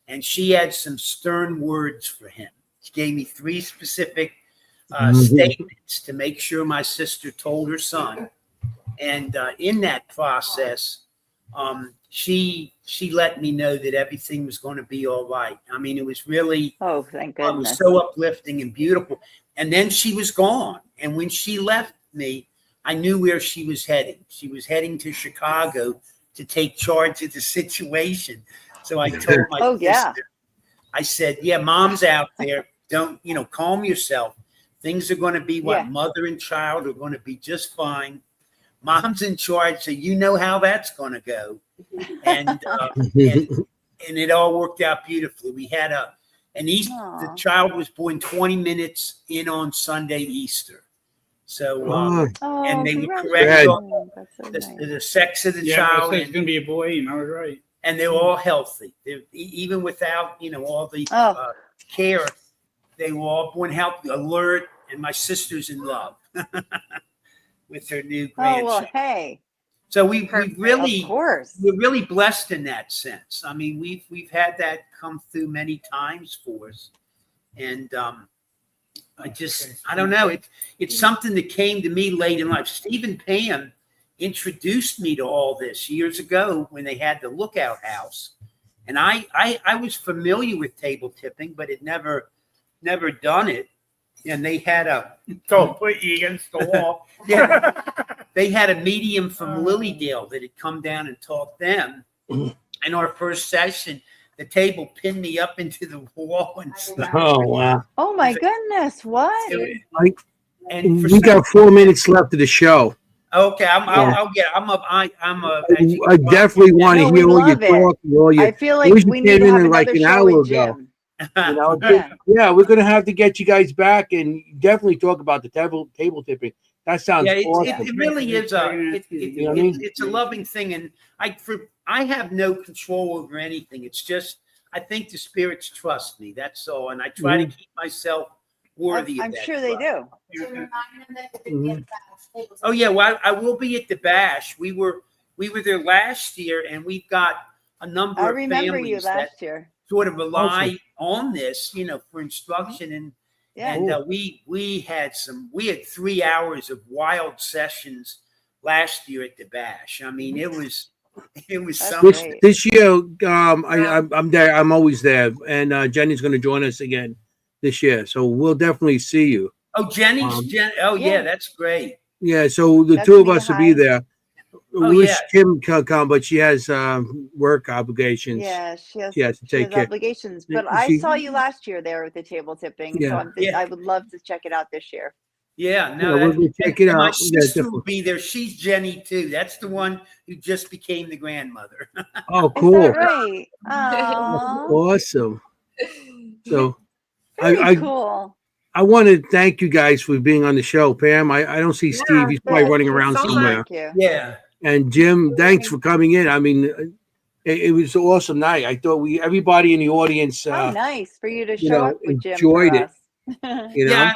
And she had some stern words for him. She gave me 3 specific statements to make sure my sister told her son. And in that process, she let me know that everything was going to be all right. I mean, it was really, thank goodness. It was so uplifting and beautiful. And then she was gone. And when she left me, I knew where she was heading. She was heading to Chicago to take charge of the situation. So I told my sister, I said, yeah, mom's out there. Don't, calm yourself. Things are going to be what mother and child are going to be just fine. Mom's in charge, so you know how that's going to go. And it all worked out beautifully. We had the child was born 20 minutes in on Sunday Easter. So, and they were correct on the sex of the child. It's going to be a boy, and I was right. And they're all healthy. Even without, all the care, they were all born healthy, alert, and my sister's in love with her new grandson. Oh, well, hey. So we're really blessed in that sense. I mean, we've had that come through many times for us, and I don't know. It's something that came to me late in life. Steve and Pam introduced me to all this years ago when they had the Lookout House, and I was familiar with table tipping, but had never done it. And they had Don't put you against the wall. Yeah. They had a medium from Lilydale that had come down and taught them. In our first session, the table pinned me up into the wall and stuff. Oh, wow. Oh, my goodness. What? And We got 4 minutes left of the show. Okay, I'll get. I definitely want to No, hear we all your love it. talking. All your, I feel like wish we you need came to in have like another an show hour with ago. Jim. Yeah, we're gonna have to get you guys back and definitely talk about the table tipping. That sounds awesome. it really is it's a loving thing, and I have no control over anything. It's just I think the spirits trust me. That's all, and I try to keep myself worthy. I'm of that sure they do. Oh yeah, well I will be at the bash. We were there last year, and we've got a number I of remember families you last year. sort of rely on this, for instruction, and we had 3 hours of wild sessions last year at the bash. I mean, it was something. This year, I'm there. I'm always there, and Jenny's going to join us again this year, so we'll definitely see you. Oh, Jenny's yeah, that's great. Yeah, so the two of us will be there. We wish Kimm could come, but she has work obligations. Yeah, she has to take care. obligations. But I saw you last year there with the table tipping. Yeah. So I would love to check it out this year. Yeah, no, we'll check it out. My sister will be there. She's Jennie too. That's the one who just became the grandmother. Oh, cool! Is that right? Aww. Awesome. So, Very cool. I want to thank you guys for being on the show, Pam. I don't see Steve; he's probably running around somewhere. Yeah. And Jim, thanks for coming in. I mean, it was an awesome night. I thought everybody in the audience, nice for you to show up with Jim. Enjoyed it. Yeah,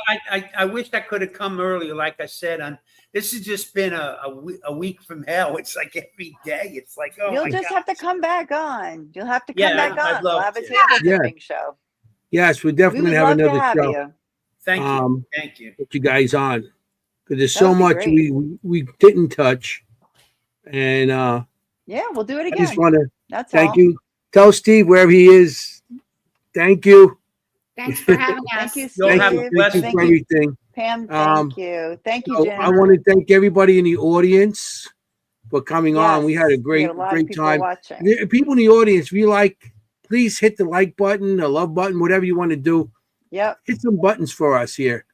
I wish I could have come earlier. Like I said, this has just been a week from hell. It's like every day. It's like, you'll just have to come back on. You'll have to come back on. I'd love we'll have a to. table tipping show. Yes, we're definitely we would going to love have to another have show. You. Thank you. Put you guys on because there's That so would be much great. we didn't touch, and yeah, we'll do it I again. just want to thank all. you. Tell Steve wherever he is. Thank you. Thanks for having us. Thank you, You'll Steve. have a blessed Thank you for everything. Pam, thank you. Thank you, So Jim. I want to thank everybody in the audience for coming on. We had a great time. Watching. People in the audience, if you like, please hit the like button, the love button, whatever you want to do. Yep. Hit some buttons for us here.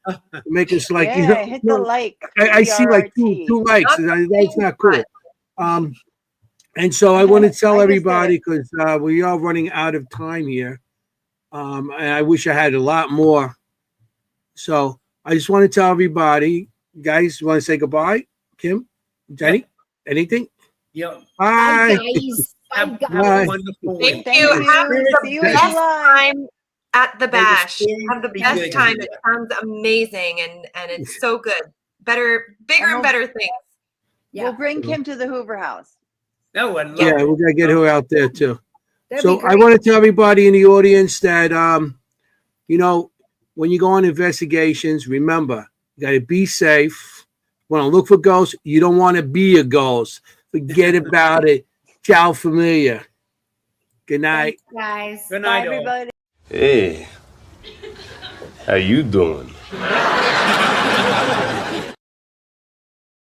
Make us like, hit the like. I see like two likes. That's not cool. And so I want to tell everybody because we are running out of time here. And I wish I had a lot more. So I just want to tell everybody, guys, you want to say goodbye? Kimm, Jenny, anything? Yeah. Bye. Bye, guys. Have Bye. a wonderful Thank week. you. Have See you in best July. time at the bash. Have the Be best good. time. It sounds amazing and it's so good. Bigger and better things. We'll bring Kimm to the Hoover House. No, I'd love Yeah, it. we're gonna get her out there too. That'd So be I great. want to tell everybody in the audience that when you go on investigations, remember you got to be safe. Want to look for ghosts? You don't want to be a ghost. Forget about it. Ciao, familia. Good night. Thanks, guys. Good Bye, night, all. everybody. Hey, how you doing?